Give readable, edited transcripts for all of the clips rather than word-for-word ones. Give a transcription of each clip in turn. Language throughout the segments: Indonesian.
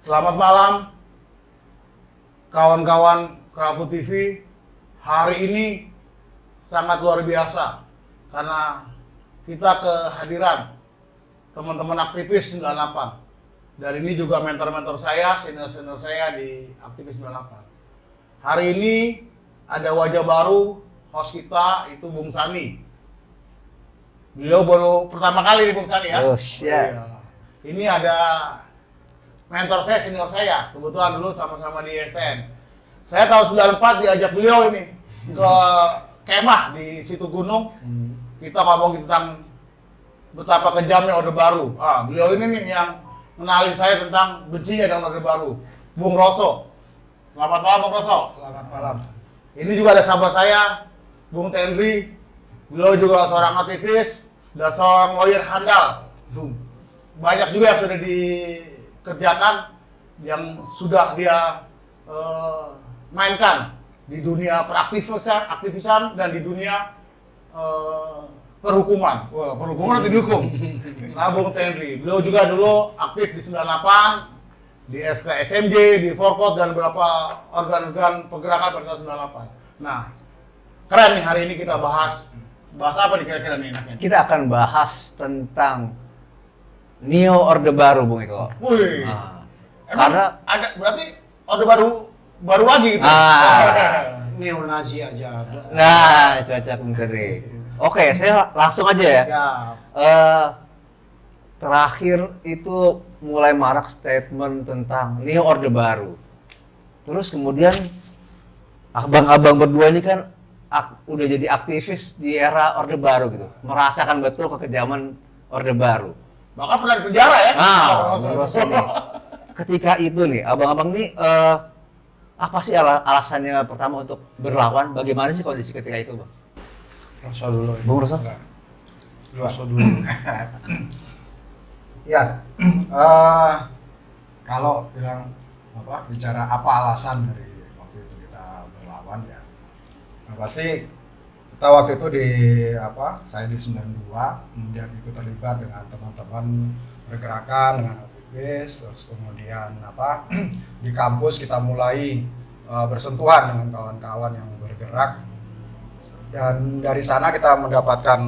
Selamat malam, kawan-kawan Krafu TV. Hari ini sangat luar biasa karena kita kehadiran teman-teman aktivis 98. Dan ini juga mentor-mentor saya, senior-senior saya di aktivis 98. Hari ini ada wajah baru, host kita itu Bung Sani. Beliau baru pertama kali nih Bung Sani ya. Oh, siap. Ini ada mentor saya, senior saya. Kebetulan dulu sama-sama di STN. Saya tahun 94 diajak beliau ini ke kemah di situ gunung. Kita ngomong tentang betapa kejamnya Orde Baru. Beliau ini nih yang mengenalin saya tentang bencinya dengan Orde Baru. Bung Roso. Selamat malam Bung Roso. Selamat malam. Ini juga ada sahabat saya, Bung Tenri. Beliau juga seorang aktivis dan seorang lawyer handal. Banyak juga yang sudah dikerjakan, yang sudah dia mainkan di dunia aktivisan dan di dunia perhukuman. Wah, perhukuman atau dihukum? Nah, Bung Tenri. Beliau juga dulu aktif di 98, di FKSMJ, di Forkot, dan beberapa organ-organ pergerakan pada tahun 98. Nah, keren nih hari ini kita bahas apa nih kira-kira nih enaknya? Kita akan bahas tentang Neo Orde Baru, Bung Eko. Wih, emang karena ada berarti Orde baru lagi gitu? Neo-Nazi aja ada. nah, cocok Bung Teri. Oke, saya langsung aja ya. Siap. Terakhir itu mulai marak statement tentang Neo Orde Baru. Terus kemudian abang-abang berdua ini kan udah jadi aktivis di era Orde Baru gitu. Merasakan betul kekejaman Orde Baru. Bahkan pernah di penjara ya? Bung Roso nih. Ketika itu nih, abang-abang nih apa sih alasannya pertama untuk berlawan? Bagaimana sih kondisi ketika itu, Bang? Roso dulu. Bung Roso? Roso dulu. Ya, kalau bicara apa alasan dari waktu itu kita berlawan ya, pasti kita waktu itu saya di 92, kemudian ikut terlibat dengan teman-teman pergerakan dengan aktivis, terus kemudian di kampus kita mulai bersentuhan dengan kawan-kawan yang bergerak, dan dari sana kita mendapatkan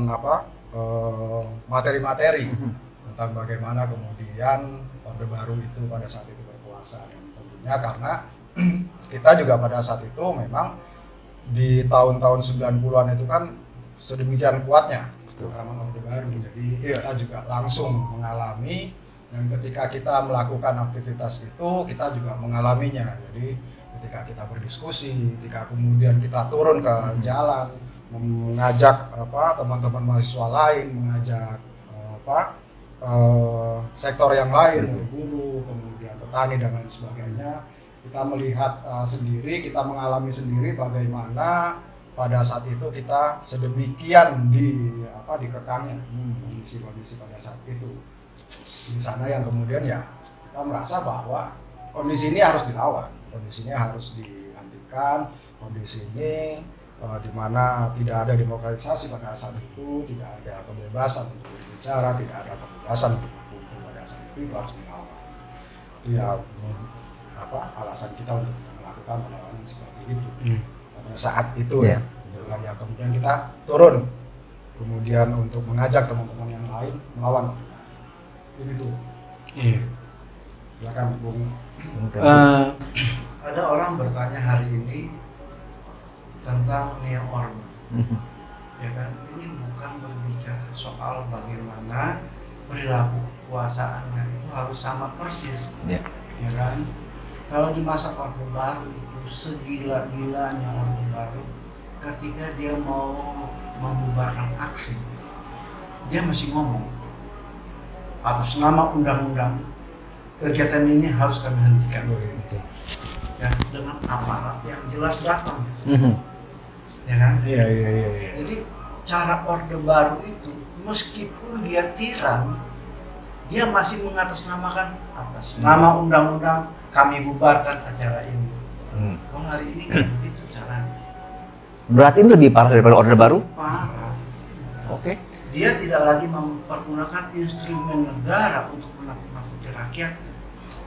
materi-materi tentang bagaimana kemudian Orde Baru itu pada saat itu berkuasa, dan tentunya karena kita juga pada saat itu memang di tahun-tahun 90-an itu kan sedemikian kuatnya gerakan Orde Baru, jadi kita juga langsung mengalami, dan ketika kita melakukan aktivitas itu kita juga mengalaminya. Jadi ketika kita berdiskusi, ketika kemudian kita turun ke jalan mengajak teman-teman mahasiswa lain, mengajak sektor yang lain, buruh, kemudian petani dan lain sebagainya, kita melihat sendiri, kita mengalami sendiri bagaimana pada saat itu kita sedemikian dikekangnya kondisi pada saat itu. Di sana yang kemudian ya kita merasa bahwa kondisi ini harus dilawan, kondisi ini harus dihentikan, kondisi ini di mana tidak ada demokratisasi pada saat itu, tidak ada kebebasan untuk berbicara, tidak ada kebebasan untuk berkumpul pada saat itu harus dilawan. Itu ya alasan kita untuk melakukan perlawanan seperti itu pada saat itu ya. Kemudian kita turun, kemudian untuk mengajak teman-teman yang lain melawan. Ini tuh. Iya. Silakan Bung. Ada orang bertanya hari ini tentang Neo Orde. Ya kan, ini bukan berbicara soal bagaimana perilaku kekuasaannya itu harus sama persis. Ya. Ya kan? Kalau di masa Orde Baru itu segila-gilanya Orde Baru, ketika dia mau membubarkan aksi, dia masih ngomong atas nama undang-undang kegiatan ini harus kami hentikan. Ya, dengan aparat yang jelas datang. Ya kan? Iya. Jadi cara Orde Baru itu meskipun dia tiran, dia masih mengatasnamakan atas nama undang-undang kami bubarkan acara ini. Kalau hari ini kan begitu caranya. Berarti ini lebih parah daripada Orde Baru? Parah. Oke. Dia tidak lagi mempergunakan instrumen negara untuk menakut-nakuti rakyat,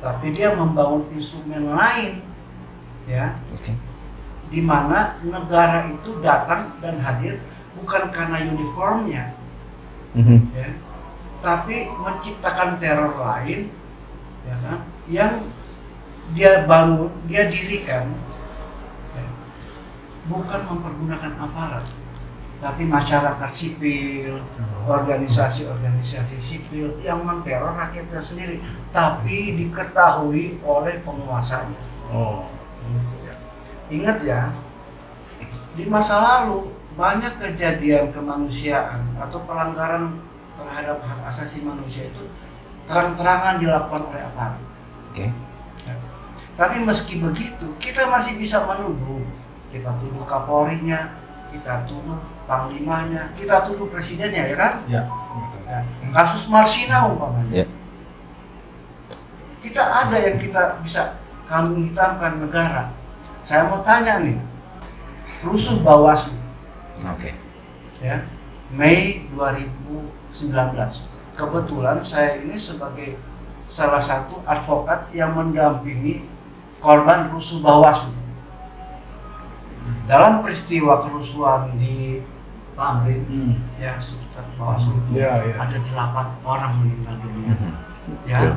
tapi dia membangun instrumen lain, ya, Oke. di mana negara itu datang dan hadir bukan karena uniformnya, Mhm. ya, tapi menciptakan teror lain, ya kan, yang dia bangun, dia dirikan, ya, bukan mempergunakan aparat, tapi masyarakat sipil, organisasi-organisasi sipil yang menteror rakyatnya sendiri, tapi diketahui oleh penguasanya. Oh. Ingat ya, di masa lalu banyak kejadian kemanusiaan atau pelanggaran terhadap hak asasi manusia itu terang-terangan dilakukan oleh aparat. Oke. Tapi meski begitu, kita masih bisa menuduh. Kita tuduh Kapolrinya, kita tuduh Panglimanya, kita tuduh Presidennya, ya kan? Ya, betul. Ya. Kasus Marsina umpamanya. Ya. Kita ada yang kita bisa kambing hitamkan negara. Saya mau tanya nih, rusuh Bawaslu, Oke. ya, Mei 2019. Kebetulan saya ini sebagai salah satu advokat yang mendampingi korban rusuh Bawaslu. Dalam peristiwa kerusuhan di Tamrin, ya sekitar Bawaslu itu Ya, ya. ada 8 orang meninggal dunia. Mhm. Ya, Betul.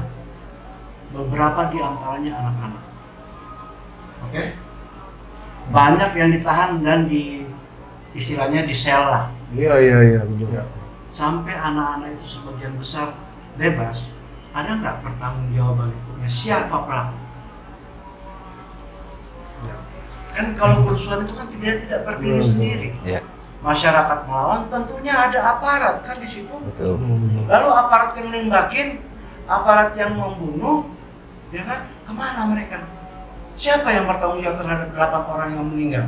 beberapa di antaranya anak-anak. Oke? Banyak yang ditahan dan istilahnya disel lah. Iya, betul. Ya. Sampai anak-anak itu sebagian besar bebas. Ada nggak pertanggungjawaban hukumnya? Siapa pelaku? Ya. Kan kalau kerusuhan itu kan tidak berdiri Betul. sendiri. Ya, Masyarakat melawan, tentunya ada aparat kan di situ. betul. Lalu aparat yang nembakin, aparat yang membunuh, ya kan? Kemana mereka? Siapa yang bertanggung jawab terhadap 8 orang yang meninggal?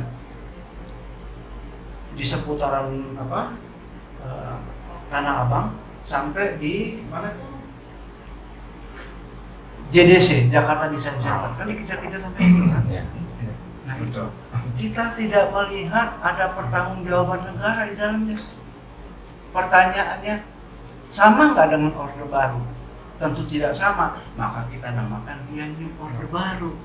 Di seputaran Tanah Abang sampai di mana tuh? JDC, Jakarta Design Center. Kan dikejar-kejar sampai itu kan? Ya. Nah itu, kita tidak melihat ada pertanggungjawaban negara di dalamnya. Pertanyaannya, sama nggak dengan Orde Baru? Tentu tidak sama, maka kita namakan dia New Orde Baru.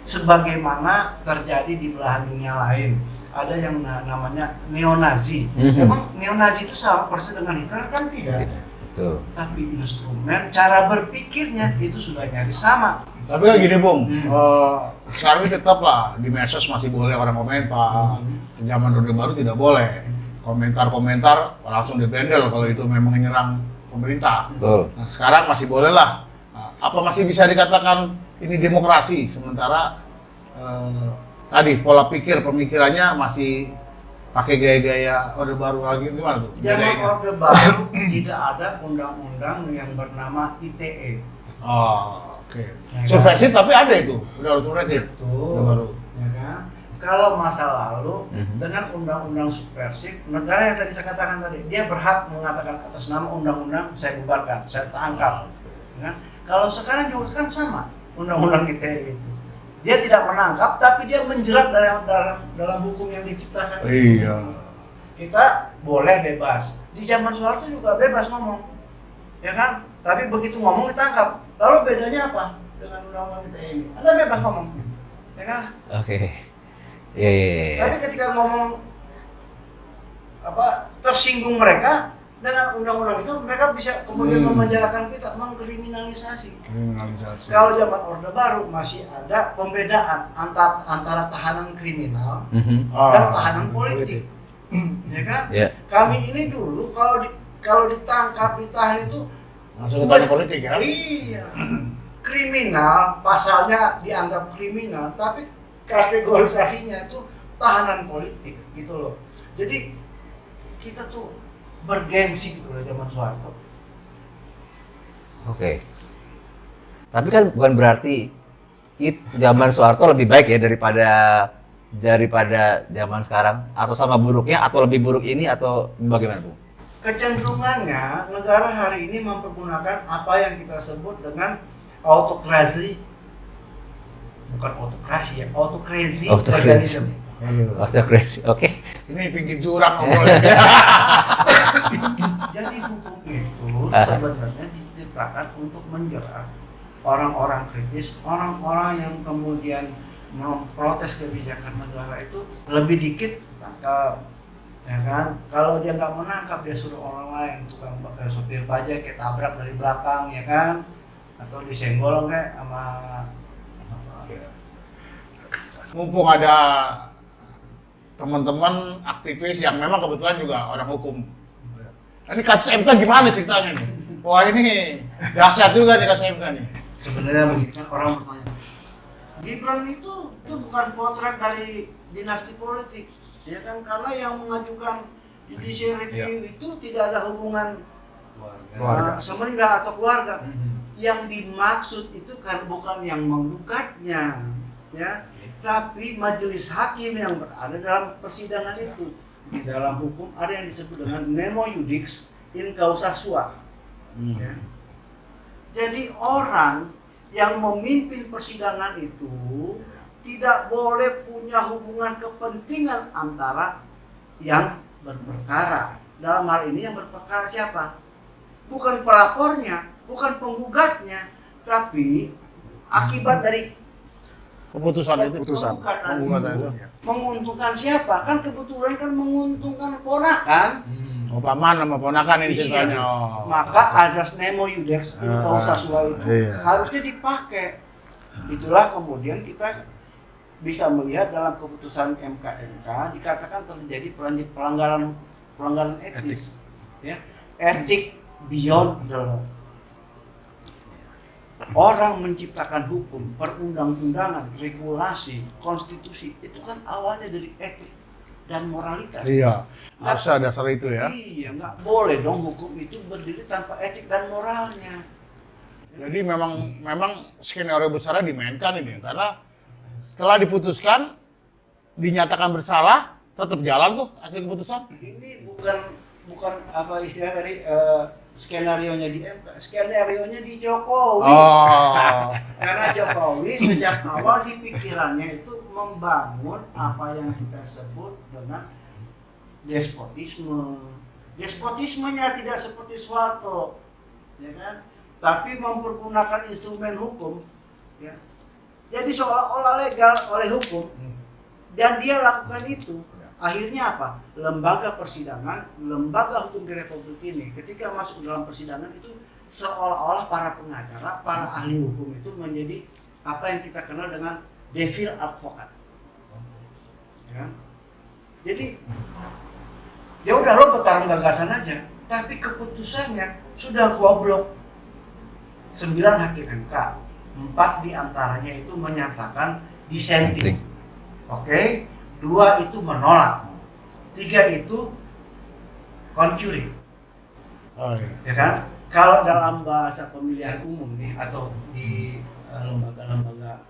Sebagaimana terjadi di belahan dunia lain, ada yang namanya neo-Nazi. Mhm. Memang neo-Nazi itu sama persis dengan Hitler kan tidak? Betul. Tapi instrumen, cara berpikirnya itu sudah nyaris sama. Tapi kan gini Bung, Hmm. sekarang ini tetap lah di medsos masih boleh orang komentar. Zaman Orde Baru tidak boleh. Komentar-komentar langsung dibrandel kalau itu memang menyerang pemerintah. Betul. Nah, sekarang masih boleh lah. Nah, apa masih bisa dikatakan ini demokrasi? Sementara tadi pola pikir pemikirannya masih pakai gaya-gaya Orde Baru lagi, gimana tuh? Zaman Bedainnya? Orde Baru tidak ada undang-undang yang bernama ITE. Oh, oke. Ya, Subversif tapi ada itu, udah subversif. Orde Baru. Ya kan? Kalau masa lalu Mhm. dengan undang-undang subversif, negara yang tadi saya katakan tadi, dia berhak mengatakan atas nama undang-undang saya bubarkan, saya tangkap. Ya kan? Kalau sekarang juga kan sama undang-undang ITE itu. Dia tidak menangkap, tapi dia menjerat dalam hukum yang diciptakan. Iya. Kita boleh bebas. Di zaman Soeharto juga bebas ngomong, ya kan? Tapi begitu ngomong ditangkap. Lalu bedanya apa dengan undang-undang ITE ini? Anda bebas ngomong, ya kan? Oke. Iya, iya, iya. Tapi ketika ngomong tersinggung mereka dengan undang-undang itu, mereka bisa kemudian memenjarakan kita, mengkriminalisasi. Kriminalisasi. Kalau zaman Orde Baru masih ada pembedaan antara tahanan kriminal Mhm. dan tahanan politik. Ya kan? Ya. Kami ini dulu kalau ditangkap, ditahan itu Masuk ke tanah politik ya? Iya. Kriminal, pasalnya dianggap kriminal, tapi kategorisasinya itu tahanan politik gitu loh. Jadi kita tuh bergengsi gitu loh zaman Soeharto. Oke. Tapi kan bukan berarti zaman Soeharto lebih baik ya daripada zaman sekarang, atau sama buruknya, atau lebih buruk ini, atau bagaimana, Bu? Kecenderungannya negara hari ini mempergunakan apa yang kita sebut dengan autokrasi. Bukan autokrasi ya, autokrasi Autokrasi. legalism. Waktu crazy. Oke. Ini pinggir jurang ngobrolnya. Jadi hukum itu sebenarnya diciptakan untuk menjerat orang-orang kritis, orang-orang yang kemudian memprotes kebijakan negara itu lebih dikit tangkap, ya kan? Kalau dia nggak menangkap, dia suruh orang lain, tukang sopir bajai kayak tabrak dari belakang, ya kan? Atau disenggol kayak sama Mumpung ada teman-teman aktivis yang memang kebetulan juga orang hukum. Ini kasus MK gimana ceritanya nih? Wah ini dahsyat juga nih kasus MK nih. sebenarnya begini kan, orang bertanya, Gibran itu bukan potret dari dinasti politik, ya kan? Karena yang mengajukan judicial review itu tidak ada hubungan Keluarga. semenggah atau keluarga. Yang dimaksud itu kan bukan yang menggugatnya, ya, tapi majelis hakim yang berada dalam persidangan itu. Di dalam hukum ada yang disebut dengan nemo iudix in causa sua. Ya. Jadi orang yang memimpin persidangan itu tidak boleh punya hubungan kepentingan antara yang berperkara. Dalam hal ini yang berperkara siapa? Bukan pelapornya, bukan penggugatnya, tapi akibat dari Keputusan itu. penggugatan itu. menguntungkan siapa? Kan kebetulan kan menguntungkan ponakan. Oh, paman sama ponakan ini Iya. ceritanya. Oh. Maka azas nemo iudex in causa sua itu Iya. harusnya dipakai. Itulah kemudian kita bisa melihat dalam keputusan MK dikatakan terjadi pelanggaran etis. Ya. Etik beyond the law. Orang menciptakan hukum, perundang-undangan, regulasi, konstitusi itu kan awalnya dari etik dan moralitas. Iya, harusnya dasar itu ya. Iya, nggak boleh dong hukum itu berdiri tanpa etik dan moralnya. Jadi memang skenario besarnya dimainkan ini karena setelah diputuskan dinyatakan bersalah tetap jalan tuh hasil keputusan. Ini bukan apa istilah dari skenario-nya di MK, skenario-nya di Jokowi. Oh. Karena Jokowi sejak awal di pikirannya itu membangun apa yang kita sebut dengan despotisme. Despotismenya tidak seperti Soeharto, ya kan? Tapi mempergunakan instrumen hukum, ya. Jadi seolah-olah legal oleh hukum, dan dia lakukan itu. Akhirnya apa? Lembaga persidangan, lembaga hukum di Republik ini ketika masuk dalam persidangan itu seolah-olah para pengacara, para ahli hukum itu menjadi apa yang kita kenal dengan devil advocate. Ya. Jadi ya udah lo bertarung gagasan aja, tapi keputusannya sudah goblok. 9 hakim MK, 4 diantaranya itu menyatakan dissenting. Oke? 2 itu menolak, 3 itu concurring, Oh, iya. ya kan? Kalau dalam bahasa pemilihan umum nih atau di lembaga-lembaga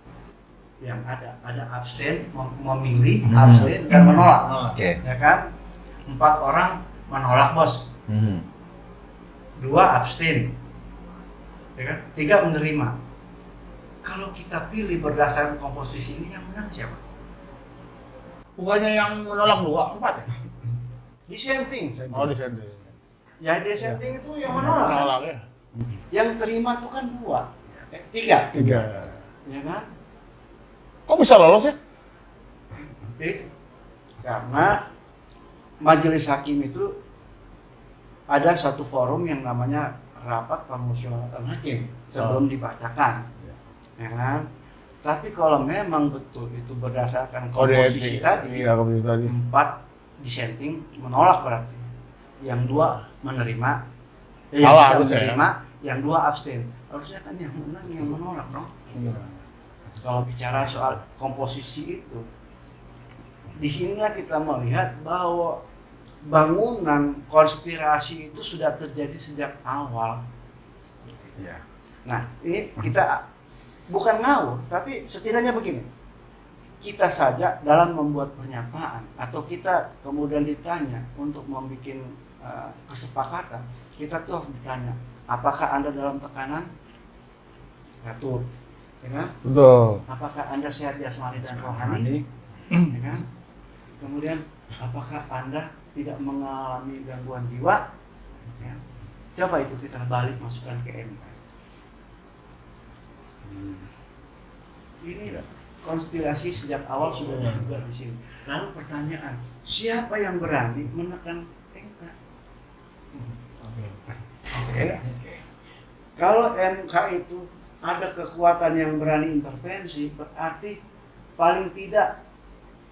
yang ada abstain, memilih, abstain dan menolak, Oke. ya kan? 4 orang menolak bos, 2 abstain, ya kan? 3 menerima. Kalau kita pilih berdasarkan komposisi ini yang menang siapa? Bukannya yang menolak 2, 4 ya? Dissenting. Oh, dissenting. Ya dissenting itu yang menolak. Menolak ya. Yang terima itu kan 2, 3, 3. ya kan? Kok bisa lolos ya? Karena majelis hakim itu ada satu forum yang namanya rapat permusyawaratan hakim sebelum dibacakan, ya kan? Tapi kalau memang betul itu berdasarkan komposisi tadi, Iya, komposisi tadi. 4 dissenting menolak berarti, yang 2 menerima, Salah yang 3 harusnya ya. menerima, yang 2 abstain. Harusnya kan yang menang yang menolak dong. Iya. Kalau bicara soal komposisi itu, disinilah kita melihat bahwa bangunan konspirasi itu sudah terjadi sejak awal. Iya. Nah, ini kita bukan ngawur, tapi setidaknya begini. Kita saja dalam membuat pernyataan atau kita kemudian ditanya untuk membuat kesepakatan, kita tuh harus ditanya, apakah Anda dalam tekanan? Atur, ya kan? Betul. Apakah Anda sehat jasmani dan rohani? Ya kan? Kemudian apakah Anda tidak mengalami gangguan jiwa? Ya. Coba itu kita balik masukkan ke MK. Ini konspirasi sejak awal sudah diduga di sini. Lalu pertanyaan, siapa yang berani menekan MK? Ya. Kalau MK itu ada kekuatan yang berani intervensi, berarti paling tidak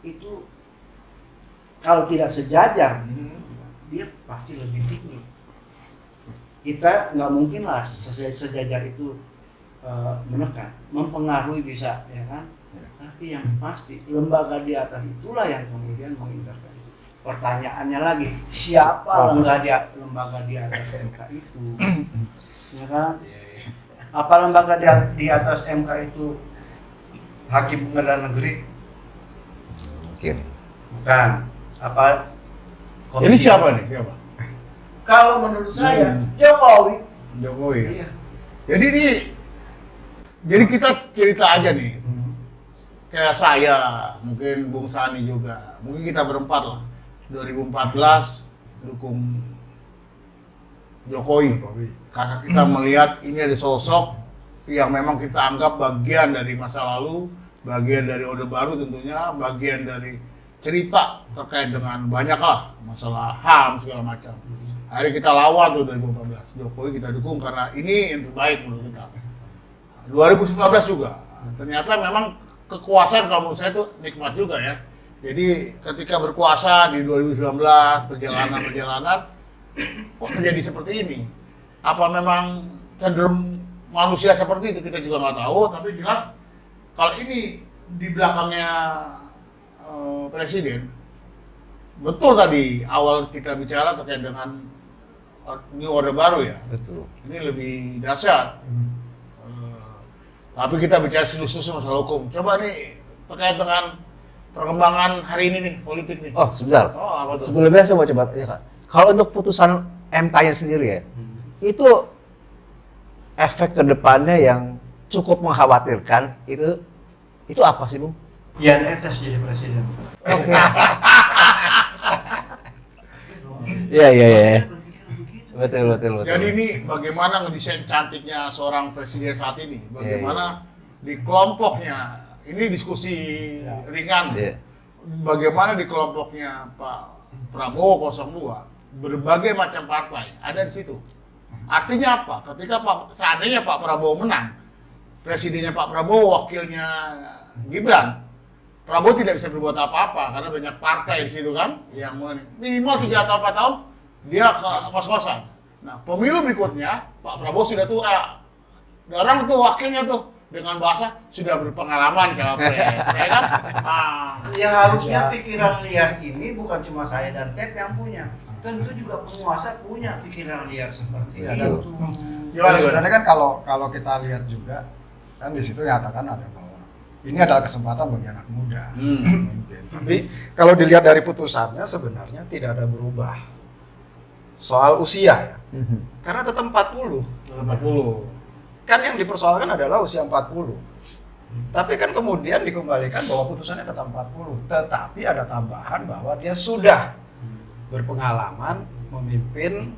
itu kalau tidak sejajar, dia pasti lebih tinggi. Kita nggak mungkin lah sejajar itu menekan, mempengaruhi bisa, ya kan? Tapi yang pasti lembaga di atas itulah yang kemudian mengintervensi. Pertanyaannya lagi, siapa lembaga di atas MK itu? Ya kan? Apa lembaga di atas MK itu Hakim Pengadilan Negeri? Mungkin. Bukan. Apa? Ini siapa nih? Siapa? Kalau menurut saya Jokowi. Jokowi. Iya. Jadi kita cerita aja nih. Kayak saya, mungkin Bung Sani juga. Mungkin kita berempat lah. 2014 dukung Jokowi. Karena kita melihat ini ada sosok yang memang kita anggap bagian dari masa lalu, bagian dari Orde Baru tentunya, bagian dari cerita terkait dengan banyak lah masalah HAM segala macam. Akhirnya kita lawan tuh 2014. Jokowi kita dukung karena ini yang terbaik menurut kita. 2019 juga. Ternyata memang kekuasaan kalau menurut saya tuh nikmat juga ya. Jadi ketika berkuasa di 2019 perjalanan kok terjadi seperti ini? Apa memang cenderung manusia seperti itu kita juga nggak tahu. Tapi jelas kalau ini di belakangnya presiden, betul tadi awal kita bicara terkait dengan New Orde Baru ya. Betul. Ini lebih dahsyat. Tapi kita bicara serius-serius masalah hukum. Coba nih terkait dengan perkembangan hari ini nih politik nih. Oh, sebentar. Oh, apa tuh? Sebelumnya saya mau coba tanya, Kak. Kalau untuk putusan MK-nya sendiri ya, itu efek kedepannya yang cukup mengkhawatirkan itu apa sih, Bung? Jan Etes jadi presiden. Oke. Iya. Betul. Jadi ini bagaimana ngedesain cantiknya seorang presiden saat ini? Bagaimana di kelompoknya, ini diskusi ringan. Iya. Bagaimana di kelompoknya Pak Prabowo 02, berbagai macam partai ada di situ. Artinya apa? Ketika seandainya Pak Prabowo menang, presidennya Pak Prabowo, wakilnya Gibran, Prabowo tidak bisa berbuat apa-apa karena banyak partai di situ kan, yang minimal 3 atau 4 tahun dia ke kos-kosan. Nah, pemilu berikutnya Pak Prabowo sudah tua. Orang tuh wakilnya tuh dengan bahasa sudah berpengalaman capres, ya kan? Ya harusnya pikiran liar ini bukan cuma saya dan Tep yang punya. Tentu juga penguasa punya pikiran liar seperti Ya, itu. Sebenarnya kan kalau kita lihat juga kan di situ nyatakan ada bahwa ini adalah kesempatan bagi anak muda memimpin. Tapi kalau dilihat dari putusannya sebenarnya tidak ada berubah soal usia ya. Karena tetap 40. 40. Kan yang dipersoalkan adalah usia 40. Tapi kan kemudian dikembalikan bahwa putusannya tetap 40. Tetapi ada tambahan bahwa dia sudah berpengalaman memimpin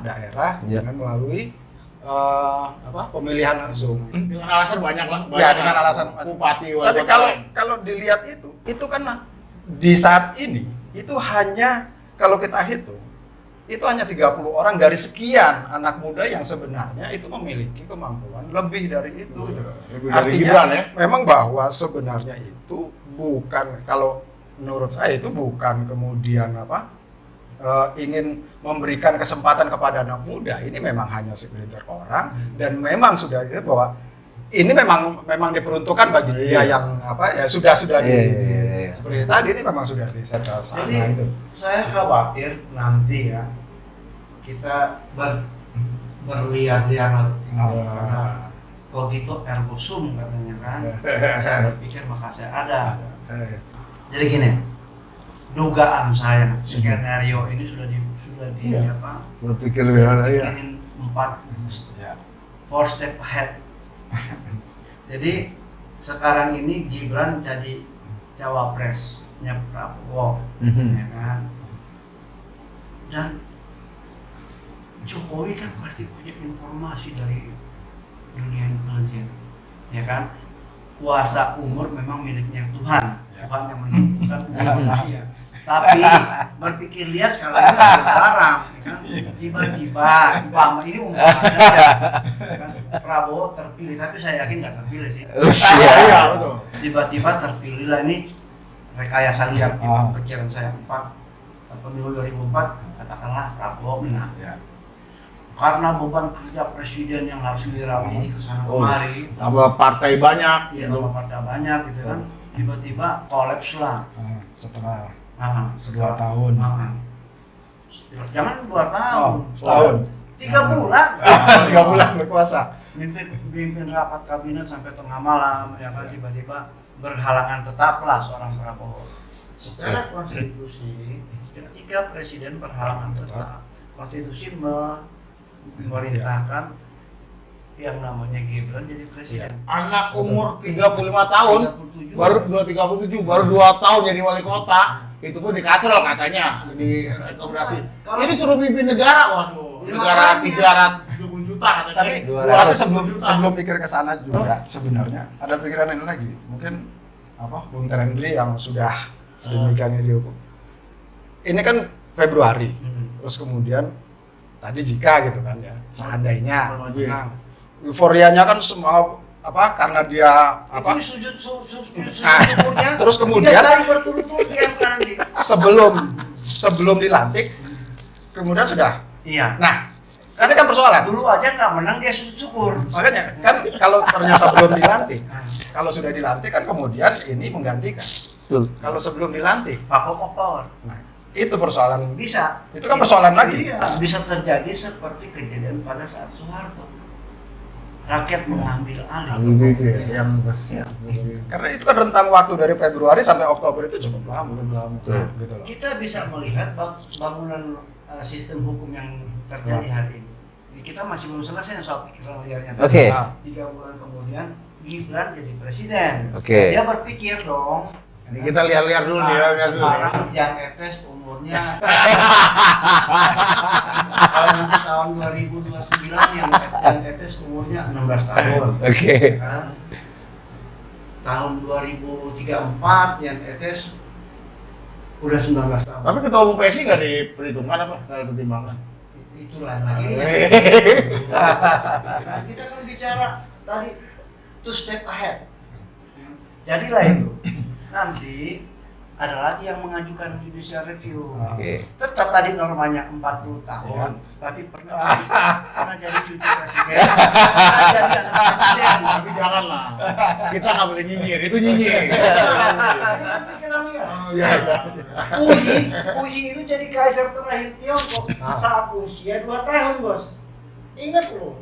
daerah dengan melalui pemilihan langsung. Dengan alasan banyak lah. Ya, dengan alasan bupati. Tapi kalau dilihat itu kan di saat ini itu hanya kalau kita hitung itu hanya 30 orang dari sekian anak muda yang sebenarnya itu memiliki kemampuan lebih dari itu. Lebih dari Artinya Gibran ya. memang bahwa sebenarnya itu bukan, kalau menurut saya itu bukan kemudian ingin memberikan kesempatan kepada anak muda. Ini memang hanya segelintir orang dan memang sudah bahwa ini memang diperuntukkan bagi dia yang sudah seperti tadi ini memang sudah riset ke sana. Jadi itu. saya khawatir nanti ya kita berliar-liar karena cogito ergo sum katanya kan. Saya berpikir maka saya ada. Jadi gini, dugaan saya skenario ini sudah di Berpikir dengan bikinin 4 step ahead. Jadi sekarang ini Gibran jadi cawapresnya Prabowo, ya kan? Dan Jokowi kan pasti punya informasi dari dunia intelijen. ya kan? Kuasa umur memang miliknya Tuhan, Tuhan yang menentukan umur manusia. Tapi berpikir liar sekali lagi terlarang, ya kan? Tiba-tiba, ini umpama saja, ya kan? Prabowo terpilih, tapi saya yakin nggak terpilih sih. Iya, betul. Tiba-tiba terpilihlah, ini rekayasa liar, pikiran saya. Pemilu 2004 katakanlah Prabowo menang. Ya. Karena beban kerja presiden yang harus dirawat ke sana kemari, Tambah partai banyak. ya tambah partai banyak gitu kan, tiba-tiba kolaps lah. Setelah Nah, 2 tahun. Jangan 2 tahun, Setahun. 3 bulan. 3 bulan berkuasa. Mimpin rapat kabinet sampai tengah malam, ya kan, tiba-tiba berhalangan tetaplah seorang Prabowo. Secara konstitusi, ketika presiden berhalangan tetap, konstitusi memerintahkan yang namanya Gibran jadi presiden. Anak umur 35 tahun 37. baru 2 tahun jadi wali kota. Itu pun dikatrol katanya, direkomendasi. Ini suruh pimpin negara, waduh, Ya, negara makanya. 370 juta katanya. Tapi Ini 200 sebelum mikir ke sana juga sebenarnya ada pikiran yang lagi. Mungkin Bung Terendri yang sudah sedemikian dihukum. Ini kan Februari. Terus kemudian tadi jika gitu kan ya, seandainya menang. Euforianya kan semua karena dia Itu sujud Nah, syukurnya. terus kemudian 3 kali berturut-turut yang nanti. sebelum dilantik kemudian sudah. Iya. Nah, ini kan persoalan. Dulu aja nggak menang dia sujud syukur. Makanya kan kalau ternyata belum dilantik, kalau sudah dilantik kan kemudian ini menggantikan. Betul. Kalau sebelum dilantik, Vacuum of power. nah itu persoalan. Bisa. Itu kan persoalan lagi. Iya. Bisa terjadi seperti kejadian pada saat Soeharto. Rakyat mengambil alih. yang Karena itu kan rentang waktu dari Februari sampai Oktober itu cukup lama. Gitu loh. Kita bisa melihat bangunan sistem hukum yang terjadi hari ini. Kita masih belum selesai soal pikiran liarnya. Oke. 3 bulan kemudian Gibran jadi presiden. Oke. Dia berpikir dong. Ini kita lihat-lihat dulu nih, lihat dulu. Sekarang yang etes umurnya kalau nanti tahun 2029 yang etes umurnya 16 tahun. Oke. Kan? Tahun 2034 yang etes udah 19 tahun. Tapi ketua umum PSI nggak diperhitungkan apa? Nggak dipertimbangkan. Itulah lagi. Kita kan bicara tadi two step ahead. Jadilah itu. Nanti ada lagi yang mengajukan judicial review. Oke. Tetap tadi normanya 40 tahun, tapi pernah jadi cucu presiden, pernah jadi anak presiden. Tapi janganlah. Kita nggak boleh nyinyir. Itu nyinyir. Uji itu jadi kaisar terakhir Tiongkok saat usia 2 tahun, bos. Ingat loh.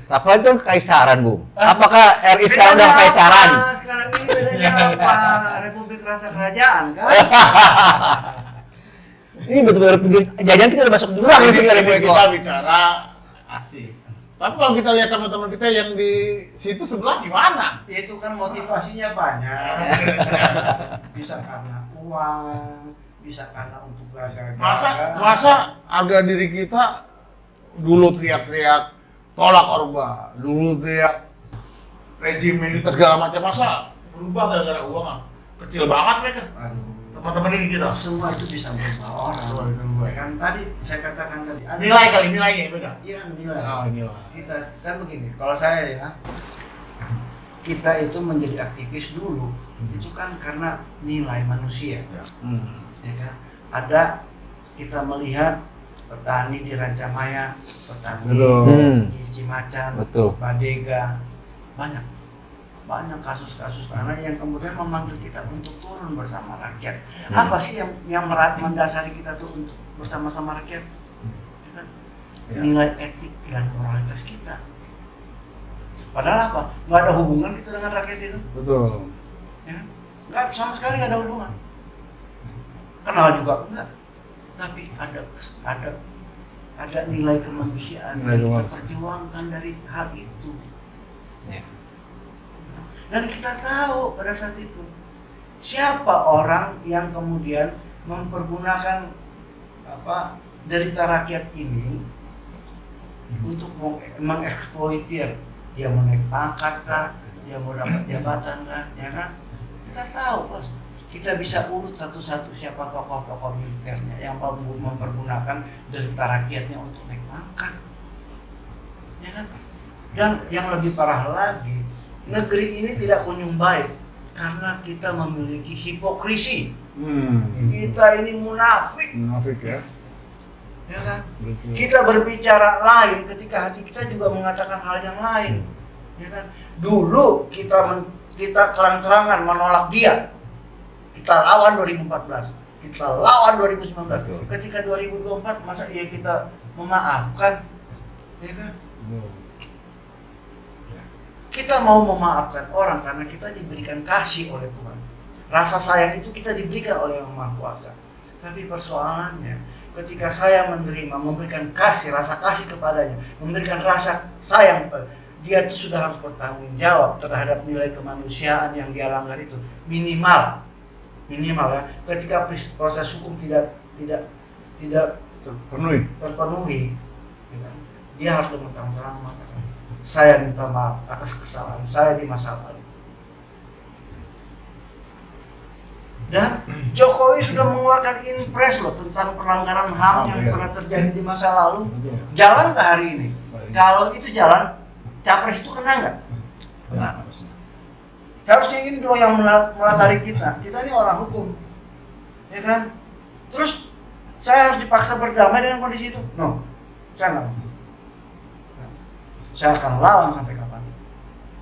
Apa itu kekaisaran, Bung? Apakah RI sekarang udah kekaisaran? Sekarang ini bedanya apa? Republik rasa kerajaan kan? Ini betul-betul jajan kita udah masuk jurang nih sekarang Ini Eko. kita bicara asik. Tapi kalau kita lihat teman-teman kita yang di situ sebelah gimana? Itu kan motivasinya banyak. Bisa karena uang, bisa karena untuk gagal. Masa harga diri kita dulu teriak-teriak tolak Orba, dulu teriak rejim militer segala macam, masa berubah gara-gara uang? Kecil banget mereka. Teman-teman ini kita. Semua itu bisa berubah orang. Kan tadi saya katakan tadi. Nilainya beda. Iya, nilai. Oh, nilai. Kita kan begini. Kalau saya ya, kita itu menjadi aktivis dulu. Itu kan karena nilai manusia. Ya kan? Ada kita melihat petani di Rancamaya, petani di Cimacan, Badega, banyak kasus-kasus tanah yang kemudian memanggil kita untuk turun bersama rakyat. Apa sih yang mendasari kita tuh untuk bersama-sama rakyat? Nilai etik dan moralitas kita. Padahal apa? Nggak ada hubungan kita dengan rakyat itu. Betul. Ya? Nggak, sama sekali nggak ada hubungan. Kenal juga enggak. Tapi ada nilai kemanusiaan yang kita perjuangkan dari hal itu. Ya. Dan kita tahu pada saat itu siapa orang yang kemudian mempergunakan derita rakyat ini untuk mengeksploitir dia mau naik pangkat kah, dia mau dapat jabatan kah, ya kan? Kita tahu bos, kita bisa urut satu-satu siapa tokoh-tokoh militernya yang mempergunakan derita rakyatnya untuk naik pangkat, ya kan? Dan yang lebih parah lagi, negeri ini tidak kunjung baik karena kita memiliki hipokrisi. Kita ini munafik, ya. ya kan? Betul. Kita berbicara lain ketika hati kita juga mengatakan hal yang lain, ya kan? Dulu kita terang-terangan menolak dia, kita lawan 2014, kita lawan 2019. Betul. Ketika 2024 masa iya kita memaafkan, ya kan? Kita mau memaafkan orang karena kita diberikan kasih oleh Tuhan. Rasa sayang itu kita diberikan oleh Yang Maha Kuasa. Tapi persoalannya, ketika saya memberikan kasih, rasa kasih kepadanya, memberikan rasa sayang kepada dia, itu sudah harus bertanggung jawab terhadap nilai kemanusiaan yang dia langgar itu minimal ya. Ketika proses hukum tidak terpenuhi, ya kan? Dia harus dengan terang-terang mengatakan, saya minta maaf atas kesalahan saya di masa lalu. Dan Jokowi sudah mengeluarkan impres loh tentang pelanggaran HAM yang pernah terjadi di masa lalu. Jalan ke hari ini? Kalau itu jalan, capres itu kena nggak? Nah, Harusnya ini dong yang melatari kita. Kita ini orang hukum, ya kan? Terus saya harus dipaksa berdamai dengan kondisi itu? No, saya nggak mau. Saya akan lawan sampai kapan?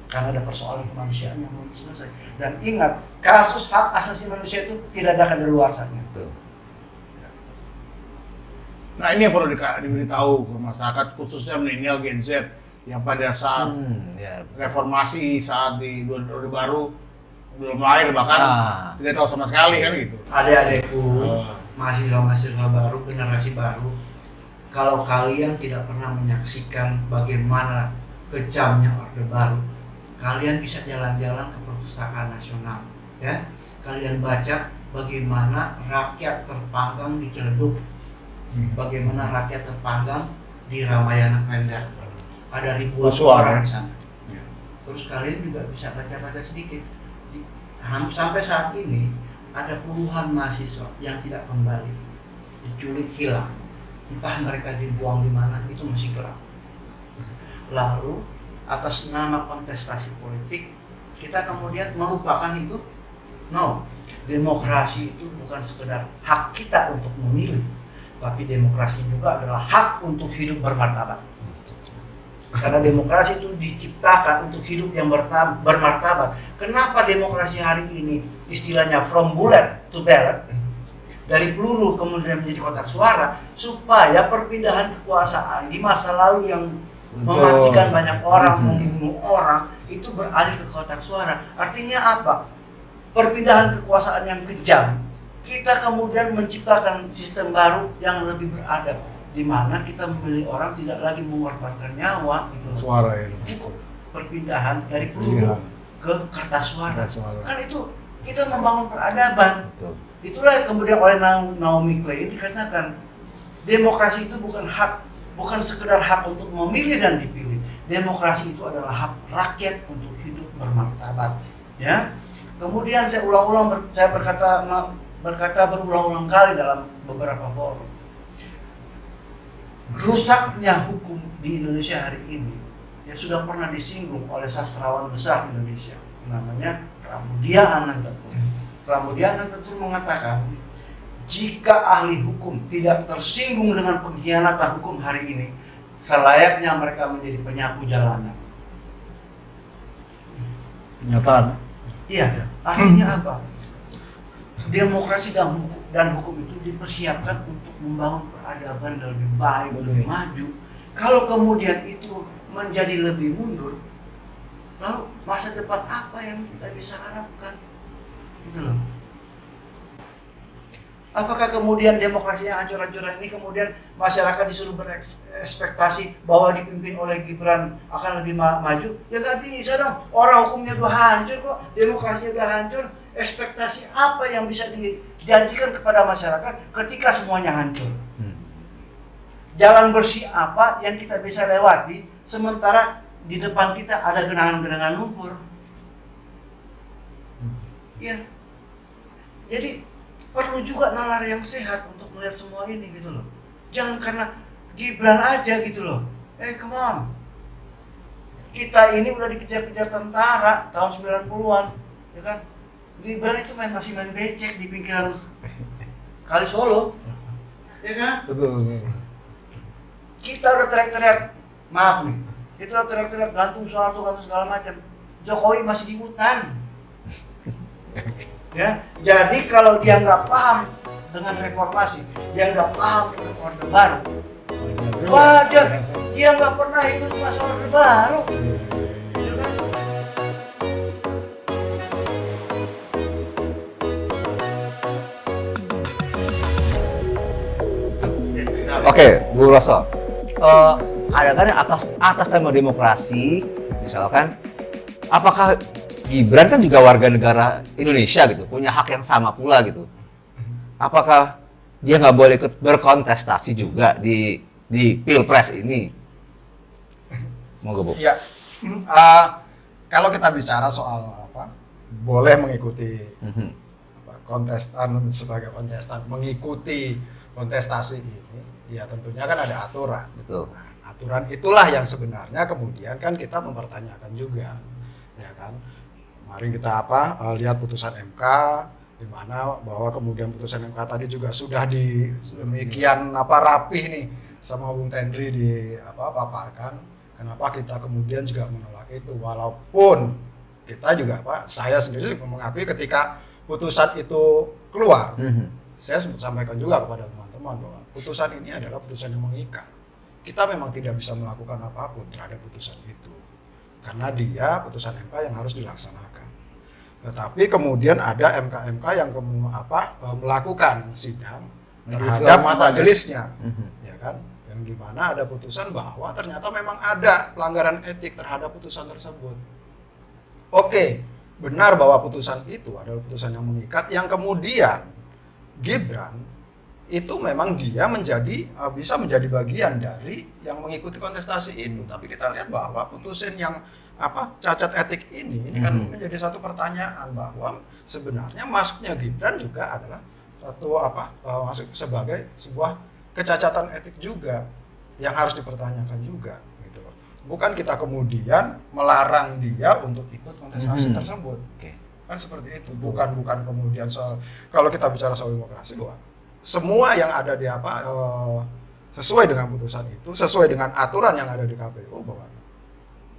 Karena ada persoalan kemanusiaan yang belum selesai. Dan ingat, kasus hak asasi manusia itu tidak ada kadaluarsanya. Nah ini yang perlu diberitahu ke masyarakat, khususnya milenial Gen Z yang pada saat reformasi, saat di Orde Baru belum lahir bahkan tidak tahu sama sekali kan gitu. Adik-adikku, mahasiswa-mahasiswa baru, generasi baru, kalau kalian tidak pernah menyaksikan bagaimana kejamnya Orde Baru, kalian bisa jalan-jalan ke Perpustakaan Nasional, ya. Kalian baca bagaimana rakyat terpanggang di Ciledug, bagaimana rakyat terpanggang di Ramayana Klender. Ada ribuan orang di sana. Terus kalian juga bisa baca-baca sedikit. Sampai saat ini ada puluhan mahasiswa yang tidak kembali, diculik, hilang. Entah mereka dibuang di mana, itu masih gelap. Lalu atas nama kontestasi politik kita kemudian melupakan itu. No, demokrasi itu bukan sekedar hak kita untuk memilih, tapi demokrasi juga adalah hak untuk hidup bermartabat. Karena demokrasi itu diciptakan untuk hidup yang bermartabat. Kenapa demokrasi hari ini istilahnya from bullet to ballot, dari peluru kemudian menjadi kotak suara, supaya perpindahan kekuasaan di masa lalu yang mematikan banyak orang, membunuh orang, itu beralih ke kotak suara. Artinya apa? Perpindahan kekuasaan yang kejam. Kita kemudian menciptakan sistem baru yang lebih beradab, di mana kita memilih orang tidak lagi mengorbankan nyawa gitu. Suara ya. Cukup perpindahan dari peluru ke kertas suara. Kan itu kita membangun peradaban. Itulah kemudian oleh Naomi Klein dikatakan demokrasi itu bukan sekedar hak untuk memilih dan dipilih. Demokrasi itu adalah hak rakyat untuk hidup bermartabat. Ya. Kemudian saya berkata berulang-ulang kali dalam beberapa forum. Rusaknya hukum di Indonesia hari ini yang sudah pernah disinggung oleh sastrawan besar Indonesia, namanya Pramudia Anantatur. Pramudia Anantatur mengatakan, jika ahli hukum tidak tersinggung dengan pengkhianatan hukum hari ini, selayaknya mereka menjadi penyapu jalanan. Kenyataan. Iya, artinya apa? Demokrasi dan hukum itu dipersiapkan untuk membangun peradaban yang lebih baik, lebih maju. Kalau kemudian itu menjadi lebih mundur, lalu masa depan apa yang kita bisa harapkan? Gitu loh. Apakah kemudian demokrasi yang hancur-hancuran ini kemudian masyarakat disuruh berekspektasi bahwa dipimpin oleh Gibran akan lebih maju? Ya nggak bisa dong, orang hukumnya udah hancur kok, demokrasinya udah hancur. Ekspektasi apa yang bisa dijanjikan kepada masyarakat ketika semuanya hancur? Jalan bersih apa yang kita bisa lewati sementara di depan kita ada genangan-genangan lumpur. Iya. Jadi perlu juga nalar yang sehat untuk melihat semua ini gitu loh. Jangan karena Gibran aja gitu loh. Come on. Kita ini udah dikejar-kejar tentara tahun 90-an, ya kan? Gibran itu masih main becek di pinggiran Kali Solo. Ya kan? Betul. Kita udah teriak-teriak, maaf nih. Kita udah teriak-teriak gantung suatu, gantung segala macam. Jokowi masih di hutan. Ya, jadi kalau dia nggak paham dengan reformasi, dia nggak paham dengan Orde Baru, wajar. Dia nggak pernah ikut masa Orde Baru. Ya kan? Oke, Bu Roso. Kadang-kadang atas tema demokrasi, misalkan, apakah Gibran kan juga warga negara Indonesia gitu, punya hak yang sama pula gitu. Apakah dia nggak boleh ikut berkontestasi juga di Pilpres ini? Monggo, Bu. Iya. Kalau kita bicara soal apa, boleh mengikuti kontestan sebagai kontestan mengikuti kontestasi ini, ya tentunya kan ada aturan. Betul. Nah, aturan itulah yang sebenarnya kemudian kan kita mempertanyakan juga, ya kan. Mari kita lihat putusan MK, di mana bahwa kemudian putusan MK tadi juga sudah demikian rapih nih sama Bung Tendri paparkan. Kenapa kita kemudian juga menolak itu, walaupun kita juga saya sendiri mengakui ketika putusan itu keluar, saya sempat sampaikan juga kepada teman-teman bahwa putusan ini adalah putusan yang mengikat. Kita memang tidak bisa melakukan apapun terhadap putusan itu, karena dia putusan MK yang harus dilaksanakan. Tetapi kemudian ada MK yang melakukan sidang terhadap majelisnya, ya kan? Yang dimana ada putusan bahwa ternyata memang ada pelanggaran etik terhadap putusan tersebut. Oke, benar bahwa putusan itu adalah putusan yang mengikat, yang kemudian Gibran itu memang dia bisa menjadi bagian dari yang mengikuti kontestasi itu. Tapi kita lihat bahwa putusan yang cacat etik ini kan menjadi satu pertanyaan, bahwa sebenarnya masuknya Gibran juga adalah satu masuk sebagai sebuah kecacatan etik juga yang harus dipertanyakan juga gitu loh. Bukan kita kemudian melarang dia untuk ikut kontestasi tersebut. Kan seperti itu. Bukan kemudian soal, kalau kita bicara soal demokrasi bahwa semua yang ada di sesuai dengan putusan itu, sesuai dengan aturan yang ada di KPU, bahwa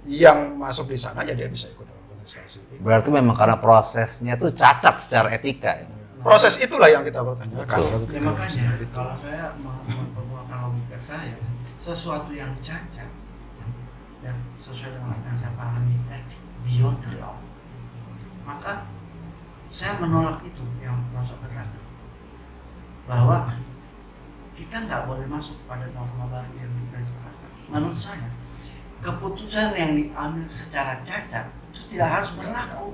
yang masuk di sana ya dia bisa ikut dalam kontestasi. Berarti memang karena prosesnya tuh cacat secara etika ya. Proses itulah yang kita pertanyakan. Ya, makanya kalau saya mempergunakan logika saya, sesuatu yang cacat dan sesuai dengan yang saya pahami etik beyond the law, maka saya menolak itu yang masuk ke tanah, bahwa kita nggak boleh masuk pada norma baru yang diperintahkan. Menurut saya, keputusan yang diambil secara cacat itu tidak harus berlaku.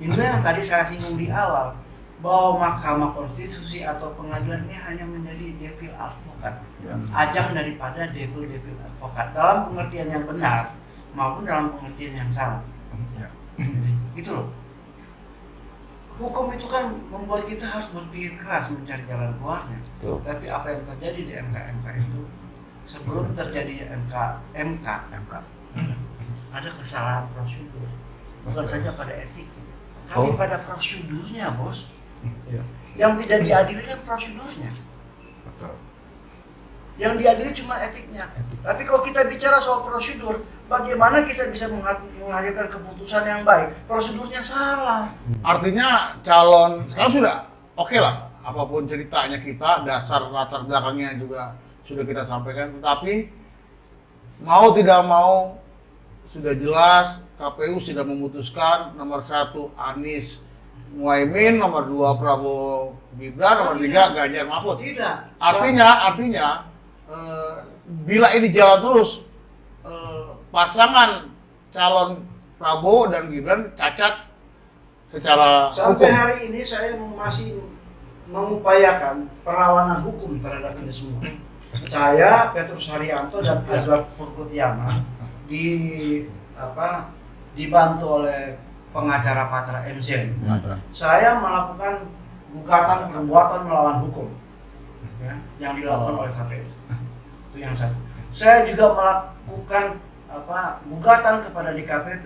Ini yang tadi saya singgung di awal, bahwa Mahkamah Konstitusi atau pengadilan ini hanya menjadi devil advocate, ajang daripada devil advocate dalam pengertian yang benar maupun dalam pengertian yang salah. Gitu loh. Hukum itu kan membuat kita harus berpikir keras mencari jalan keluarnya. Tapi apa yang terjadi di MK itu, sebelum terjadinya MK ada kesalahan prosedur, bukan saja pada etik, tapi pada prosedurnya, bos. Yang tidak diadili kan prosedurnya. Betul. Yang diadili cuma etiknya. Tapi kalau kita bicara soal prosedur, bagaimana kita bisa menghasilkan keputusan yang baik? Prosedurnya salah. Artinya calon sekarang sudah oke lah, apapun ceritanya kita, dasar latar belakangnya juga sudah kita sampaikan, tetapi mau tidak mau sudah jelas KPU sudah memutuskan nomor 1 Anies Muhaimin, nomor 2 Prabowo Gibran, nomor 3 Ganjar Mahfud. Tidak. Artinya bila ini jalan terus, pasangan calon Prabowo dan Gibran cacat secara sampai hukum. hari ini saya masih mengupayakan perlawanan hukum terhadap ini semua. Saya, Petrus Haryanto dan Azwar Furkutiama di dibantu oleh pengacara Patra MZ. Saya melakukan gugatan perbuatan melawan hukum, ya, yang dilakukan oleh KPU. Itu yang satu. Saya juga melakukan gugatan kepada DKPP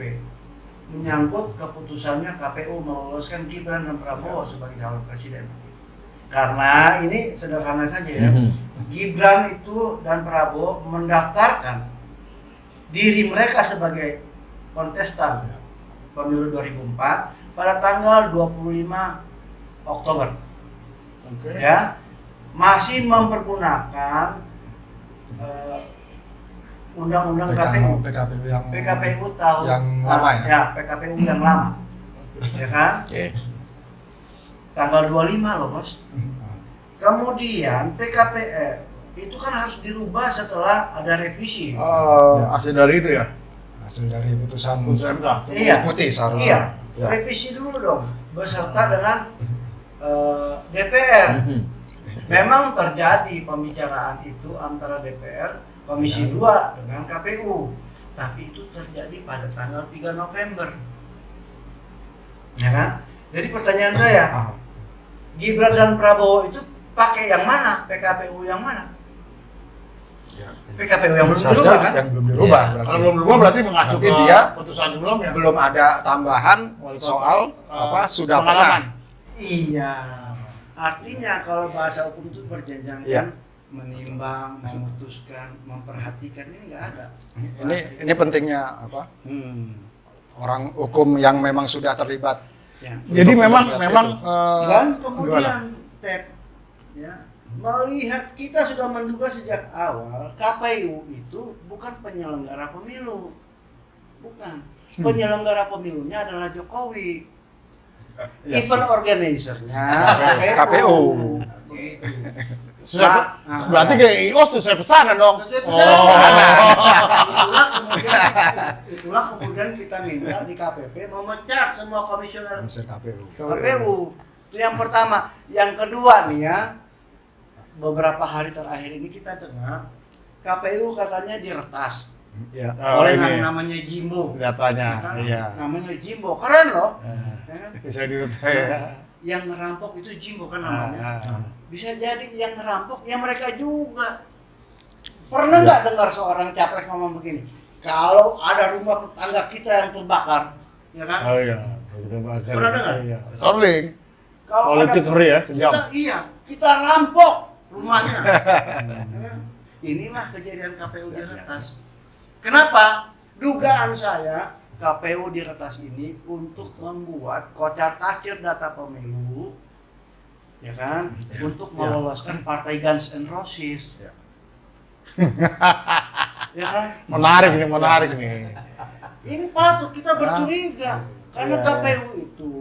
menyangkut keputusannya KPU meloloskan Gibran dan Prabowo sebagai calon presiden. Karena ini sederhana saja ya, Gibran itu dan Prabowo mendaftarkan diri mereka sebagai kontestan pemilu 2004 pada tanggal 25 Oktober. Ya, masih mempergunakan undang-undang PKPU tahun yang lama ya? PKPU yang lama. Ya kan? Tanggal 25 loh, Bos. Kemudian PKPU itu kan harus dirubah setelah ada revisi. Hasil dari itu ya? Hasil dari putusan MK. Iya. putih Iya. seharusnya. Ya. Revisi dulu dong beserta dengan DPR. Memang terjadi pembicaraan itu antara DPR, Komisi 2 dengan KPU. Tapi itu terjadi pada tanggal 3 November. Ya kan? Jadi pertanyaan saya, Gibran dan Prabowo itu pakai yang mana? PKPU yang mana? Ya. PKPU yang belum Seharusnya dirubah kan? yang belum dirubah. Iya. berarti. Kalau belum berubah berarti mengacu Tapi ke dia putusan sebelumnya. belum ada tambahan Wali kota. soal sudah pengalaman. pernah. Iya. Artinya kalau bahasa hukum itu berjenjang Iya. kan, menimbang, memutuskan, memperhatikan, ini nggak ada. Ini pentingnya orang hukum yang memang sudah terlibat. Ya. Jadi Untuk memang melihat itu. Dan gimana? kemudian ya, melihat kita sudah menduga sejak awal KPU itu bukan penyelenggara pemilu, bukan. Penyelenggara pemilunya adalah Jokowi. Ya. Event organizer-nya KPU. Begitu. Berarti kayak IO sesuai pesanan dong. Sesuai pesanan. Itulah kemudian kita minta di KPP memecat semua komisioner KPU. Itu yang pertama. Yang kedua nih ya, beberapa hari terakhir ini kita dengar KPU katanya diretas Ya. oleh ini namanya Jimbo. datanya. Kan? Iya. Namanya Jimbo, keren loh. Ya. Ya kan? Bisa diretai ya. Yang ngerampok itu Jimbo kan namanya. Bisa jadi yang ngerampok ya mereka juga. Pernah nggak dengar seorang capres ngomong begini? Kalau ada rumah tetangga kita yang terbakar, ya kan? Oh iya. Kita bakar. Pernah dengar? Iya. Corling. Kalau Politik ada- ngeri ya, kejam. kita rampok rumahnya. Ya kan? Inilah kejadian KPU diretas. Kenapa? Dugaan saya KPU diretas ini untuk membuat kocar-kacir data pemilu, ya kan? Ya. Untuk meloloskan partai Guns N' Roses. Ya. Ya kan? Menarik nih. Ini patut kita bercuriga karena Iya. KPU itu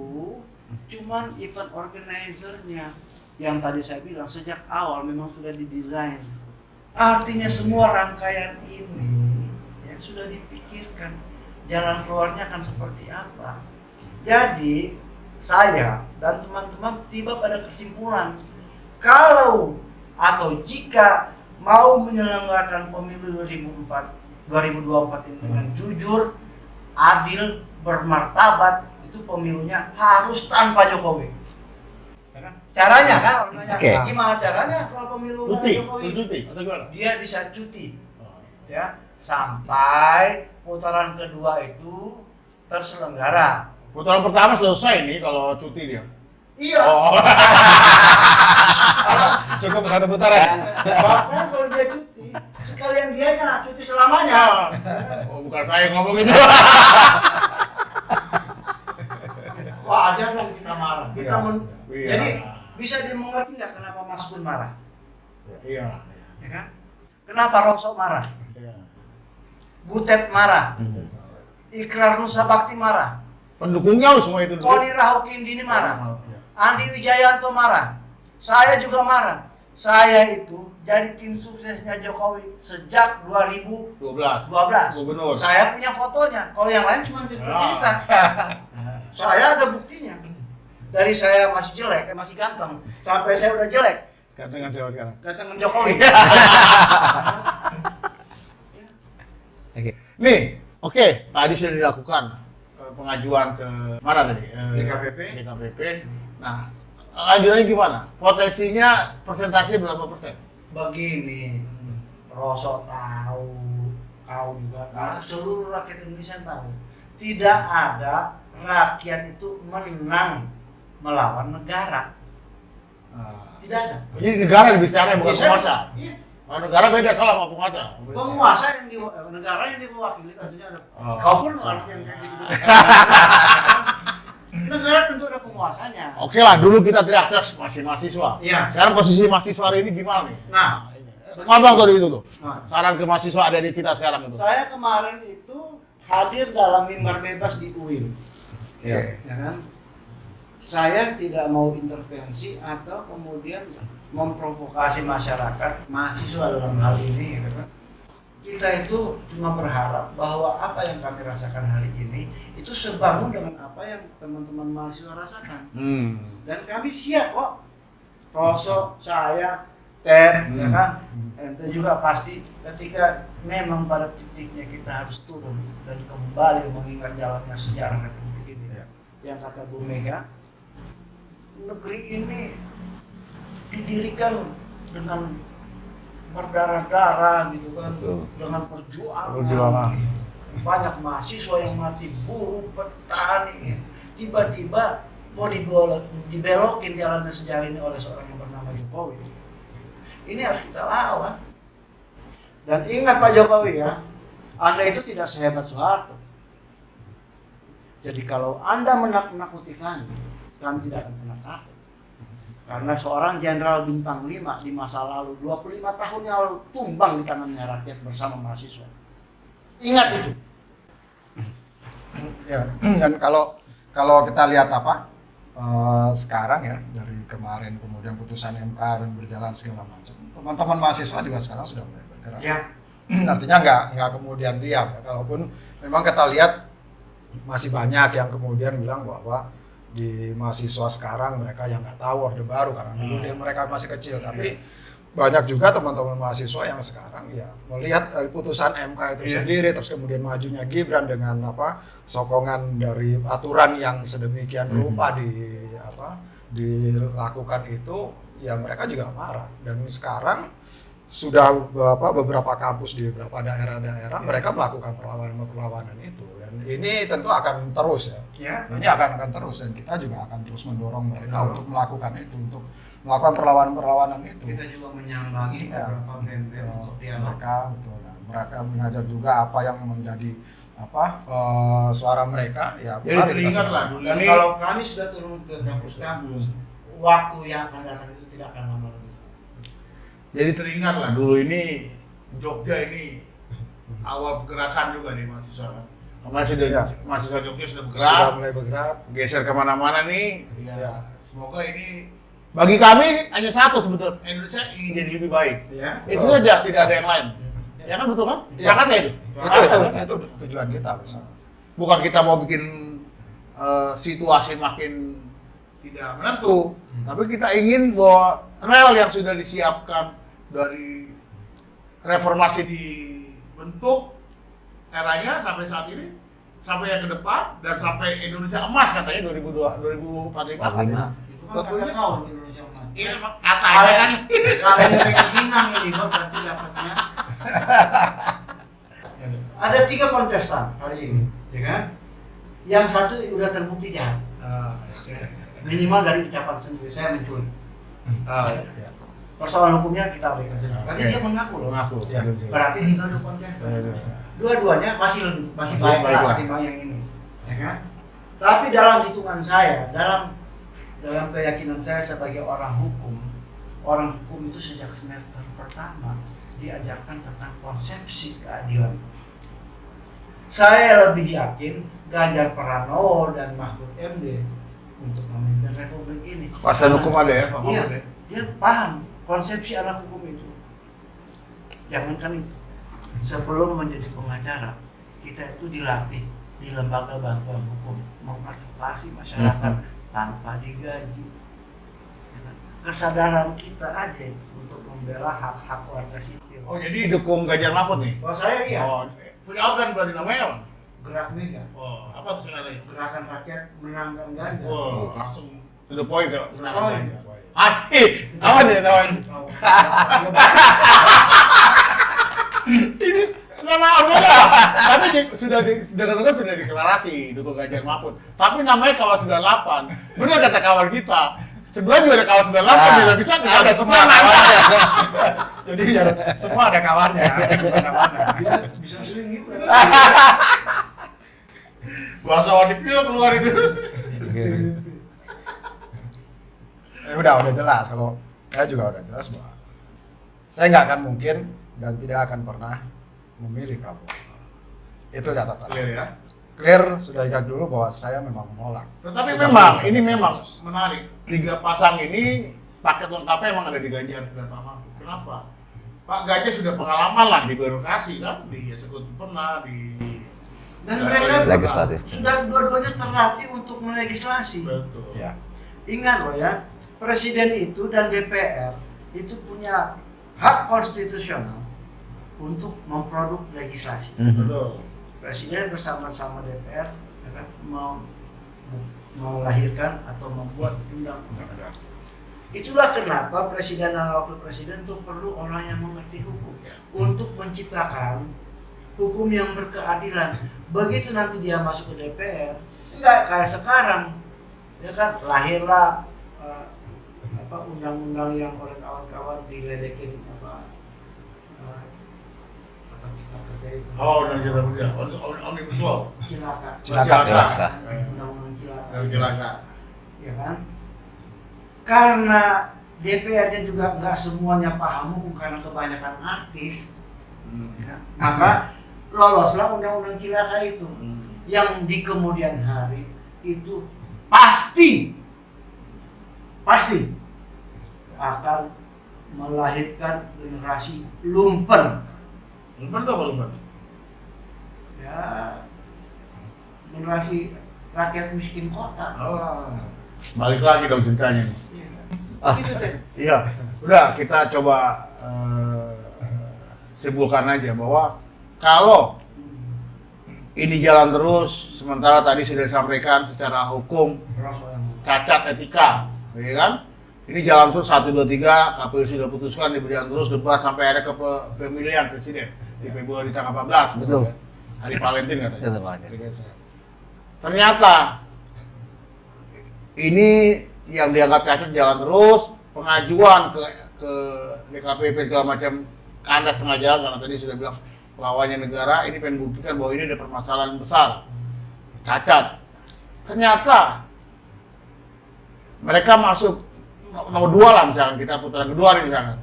cuman event organizer-nya yang tadi saya bilang sejak awal memang sudah didesain. Artinya semua rangkaian ini ya sudah dipikirkan jalan keluarnya akan seperti apa. Jadi saya dan teman-teman tiba pada kesimpulan kalau atau jika mau menyelenggarakan pemilu 2024 ini dengan jujur, adil, bermartabat, itu pemilunya harus tanpa Jokowi. Ya kan? Caranya kan orang tanya, Oke. gimana caranya kalau pemilu nggak ada Jokowi? cuti atau gimana? Dia bisa cuti, ya, sampai putaran kedua itu terselenggara. Putaran pertama selesai nih kalau cuti dia. Iya. Oh. Cukup satu putaran. Bahkan kalau dia cuti, sekalian dianya cuti selamanya. Oh, bukan saya yang ngomong itu. Wajar dong kita marah. Iya. Iya. Jadi bisa dimengerti nggak kenapa Mas Gun marah? Iya. Ya kan? Kenapa Rosso marah? Iya. Butet marah. Ikrar Nusa Bakti marah. Pendukungnya lu semua itu. Koni Rahokindini marah. Iya. Andi Wijayanto marah. Saya juga marah. Saya itu jadi tim suksesnya Jokowi sejak 2012. 12. Gubernur. Saya punya fotonya. Kalau yang lain cuma cerita-cerita. Saya ada buktinya. Dari saya masih jelek, masih ganteng, sampai saya udah jelek, Gantengan siapa sekarang? gantengan Jokowi. Oke. Nih, oke, tadi sudah dilakukan pengajuan ke mana tadi? DKPP. DKPP. Nah, lanjutannya gimana? Potensinya persentase berapa persen? Begini, Roso tahu, kau juga tahu, seluruh rakyat Indonesia tahu. Tidak ada rakyat itu menang melawan negara. Tidak ada. Jadi negara bicara bukan Bisa- penguasa. Iya. Oh, negara beda salah sama penguasa. Penguasa yang di negara yang diwakili tentunya ada. Oh. Kau pun harus yang kayak gitu. Negara tentu ada penguasanya. Oke lah, dulu kita teriak-teriak masih mahasiswa. Iya. Sekarang posisi mahasiswa hari ini gimana nih? Nah, Ngomong tadi itu tuh. Nah. Saran ke mahasiswa ada di kita sekarang itu. saya kemarin itu hadir dalam mimbar bebas di UIN. Iya. Ya kan? Saya tidak mau intervensi atau kemudian memprovokasi masyarakat, mahasiswa dalam hal ini, gitu kan. Kita itu cuma berharap bahwa apa yang kami rasakan hari ini itu sebangun dengan apa yang teman-teman mahasiswa rasakan. Dan kami siap kok. Roso, saya, Ted, ya kan? Ente juga pasti ketika memang pada titiknya kita harus turun dan kembali mengingat jalannya sejarah Republik ini. Ya. Yang kata Bu Mega, negeri ini didirikan dengan berdarah-darah gitu kan, Betul. dengan perjuangan. Perjuangan. Banyak mahasiswa yang mati, buruh, petani, tiba-tiba mau dibelokin jalannya sejarah ini oleh seorang yang bernama Jokowi. Ini harus kita lawan. Dan ingat Pak Jokowi ya, Anda itu tidak sehebat Soeharto. Jadi kalau Anda menakut-nakuti kami tidak akan pernah takut. Karena seorang jenderal bintang 5 di masa lalu, 25 tahun yang lalu tumbang di tangannya rakyat bersama mahasiswa. Ingat itu. Ya, dan kalau kita lihat sekarang ya, dari kemarin kemudian putusan MK dan berjalan segala macam, teman-teman mahasiswa juga sekarang sudah mulai bergerak. Ya. Artinya nggak kemudian diam ya. Kalaupun memang kita lihat masih banyak yang kemudian bilang bahwa di mahasiswa sekarang mereka yang nggak tahu Orde Baru karena dulu mereka masih kecil, tapi banyak juga teman-teman mahasiswa yang sekarang ya melihat dari putusan MK itu sendiri, terus kemudian majunya Gibran dengan sokongan dari aturan yang sedemikian rupa dilakukan itu, ya mereka juga marah. Dan sekarang sudah beberapa kampus di beberapa daerah-daerah mereka melakukan perlawanan itu, dan ini tentu akan terus ya. Ini akan terus, dan kita juga akan terus mendorong mereka untuk melakukan itu, untuk melakukan perlawanan itu. Kita juga menyambangi beberapa bem-bem untuk dialog. Mereka mengajak juga apa yang menjadi suara mereka ya. Jadi mari kita teringat lah sama. dulu Dan ini. kalau kami sudah turun ke kampus-kampus, waktu yang akan datang itu tidak akan lama lagi. Jadi teringat lah dulu ini Jogja ini awal pergerakan juga nih mahasiswa kan. Kemarin sudah Ya. mahasiswa Jogja sudah bergerak, Sudah mulai bergerak. geser kemana-mana nih. Ya. Semoga ini bagi kami hanya satu sebetulnya, Indonesia ingin jadi lebih baik. Ya. Itu saja, tidak ada yang lain. Ya kan betul kan? Ya. Jakarta itu. Itu tujuan kita bersama. Bukan kita mau bikin situasi makin tidak menentu, tapi kita ingin bahwa rel yang sudah disiapkan dari reformasi dibentuk eranya sampai saat ini, sampai yang ke depan, dan sampai Indonesia emas katanya 2045 katanya. Itu kan kata kau di Indonesia Emas. Iya, katanya kan. Kalian yang hinang ini kok berarti dapatnya. Ada 3 kontestan hari ini, ya kan? Yang satu udah terbukti jahat. Minimal dari ucapan sendiri, saya mencuri. Ya. Persoalan hukumnya kita berikan saja. Tapi Oke. dia mengaku loh. Mengaku. Ya. Berarti kita ada kontestan. Ya. Dua-duanya masih Masih baik baik lah lah. ketimbang yang ini, ya kan? Tapi dalam hitungan saya, dalam keyakinan saya sebagai orang hukum itu sejak semester pertama diajarkan tentang konsepsi keadilan. Saya lebih yakin Ganjar Pranowo dan Mahfud MD untuk memimpin Republik ini. Pasal hukum ada ya, Pak Iya, Mahfud ya? dia paham konsepsi anak hukum itu. Jangankan itu, sebelum menjadi pengacara, kita itu dilatih di lembaga bantuan hukum mengadvokasi masyarakat tanpa digaji. Ya kan? Kesadaran kita aja itu untuk membela hak-hak warga sipil. Oh, jadi dukung Ganjar Mahfud nih? Kalau saya iya. Oh, Punya organ berarti namanya apa? Gerak Mega. Oh, apa tuh singkatannya? Gerakan rakyat menangkan Ganjar. Wow, langsung to the point ke kenapa Oh, saja. iya. Apa nih namanya? Oh, Ini nama orangnya. Tapi sudah sudah deklarasi dukung Ganjar Mahfud. Tapi namanya Kawal 98. Benar kata kawan kita. Sebelah juga ada Kawal 98, bisa kita ada sesama. Jadi ya, semua ada kawannya, mana-mana. bisa swing gitu. Bahasa Wadipilo keluar itu. Udah jelas. Kalau saya juga udah jelas bahwa saya nggak akan mungkin dan tidak akan pernah memilih Prabowo. Itu catatan. Clear ya. Clear sudah ingat dulu bahwa saya memang menolak. Tetapi Sudah memang menolak. ini memang menarik. 3 pasang ini paket lengkapnya memang ada di Ganjar dan Pak Mahfud. Kenapa? Pak Ganjar sudah pengalaman lah di birokrasi kan, di eksekutif pernah di Dan mereka Legislatif. sudah dua-duanya terlatih untuk melegislasi. betul. Ya. Ingat loh ya, presiden itu dan DPR itu punya hak konstitusional untuk memproduk legislasi. Betul. Presiden bersama-sama DPR ya kan, melahirkan atau membuat undang-undang. Itulah kenapa presiden dan wakil presiden itu perlu orang yang mengerti hukum untuk menciptakan hukum yang berkeadilan. Begitu nanti dia masuk ke DPR, enggak kayak sekarang, ya kan lahirlah undang-undang yang oleh kawan-kawan diledekin kerja itu. Oh, dan kita kerja. Omnibus Law. Cilaka. Cilaka. Undang-undang cilaka. Cilaka. Ya kan? Karena DPR-nya juga nggak semuanya paham hukum karena kebanyakan artis, ya, maka loloslah undang-undang cilaka itu, yang di kemudian hari itu pasti akan melahirkan generasi lumpen. Lumpen tuh apa lumpen? Ya, generasi rakyat miskin kota. Oh. Balik lagi dong ceritanya nih. Gitu deh. Iya. Udah kita coba simpulkan aja bahwa kalau ini jalan terus, sementara tadi sudah disampaikan secara hukum cacat etika, ya kan? Ini jalan terus 1, 2, 3, KPU sudah putuskan berjalan terus debat sampai ada ke pemilihan presiden di Februari tanggal 14. Betul. Kan? Hari Valentine katanya. Betul, Valentine. Hari Kaisar. Ternyata ini yang dianggap cacat jalan terus, pengajuan ke DKPP segala macam kandas setengah jalan karena tadi sudah bilang lawannya negara, ini pengen buktikan bahwa ini ada permasalahan besar, cacat. Ternyata mereka masuk nomor 2 lah misalkan, kita putaran kedua nih misalkan,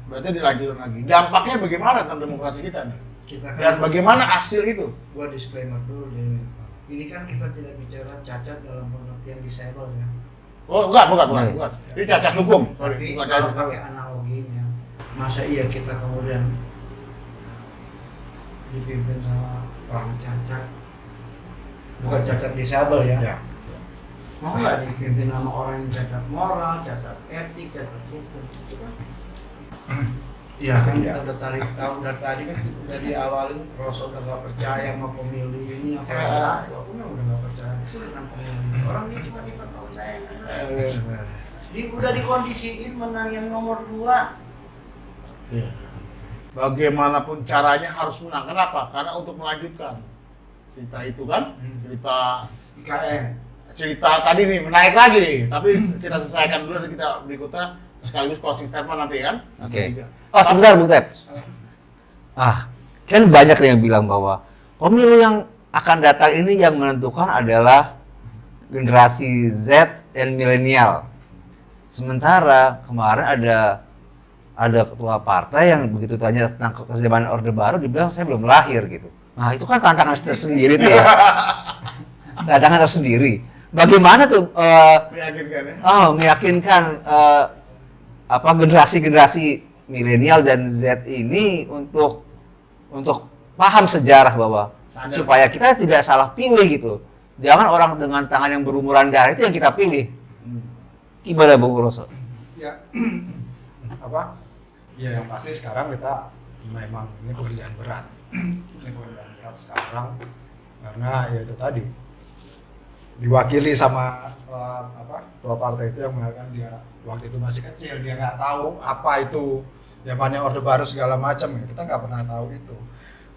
berarti dilanjutkan lagi. Dampaknya bagaimana tentang demokrasi kita nih? Dan bagaimana hasil itu? Gua disclaimer dulu deh. Ini kan kita tidak bicara cacat dalam pengertian disable ya. Oh bukan. Ini cacat hukum. Sorry, Tapi bukan kalau cacat pakai analoginya, masa iya kita kemudian dipimpin sama orang cacat, bukan cacat disable ya? Ya. Mau nggak dipimpin sama orang yang cacat moral, cacat etik, cacat hukum? Itu kan? Iya kan Iya. kita udah tahu dari tadi kan udah diawalin Rosso udah nggak percaya sama pemilih ini apa aku udah nggak percaya itu dengan pemilih orang ini cuma tahu saya udah dikondisiin menang yang nomor 2. Iya. Bagaimanapun caranya harus menang. Kenapa? Karena untuk melanjutkan cerita itu kan, IKN. cerita tadi nih menarik lagi nih. Tapi kita selesaikan dulu nanti kita berikutnya sekaligus closing statement nanti kan. Oke. Oh sebentar Bung Ted. Kan banyak yang bilang bahwa pemilu yang akan datang ini yang menentukan adalah generasi Z dan milenial. Sementara kemarin ada ketua partai yang begitu tanya tentang kesejaman Orde Baru dibilang saya belum lahir gitu. Nah itu kan tantangan tersendiri tuh ya. Tantangan tersendiri. Bagaimana tuh Meyakinkan ya. meyakinkan generasi milenial dan Z ini untuk paham sejarah bahwa Sadar. supaya kita tidak salah pilih gitu. Jangan orang dengan tangan yang berumuran darah itu yang kita pilih. Gimana Bung Rosso? Ya. Ya yang pasti sekarang kita memang ini pekerjaan berat. Ini pekerjaan berat. Demokrat sekarang, karena ya itu tadi diwakili sama ketua partai itu yang mengatakan dia waktu itu masih kecil, dia nggak tahu apa itu zamannya Orde Baru segala macam, ya kita nggak pernah tahu itu.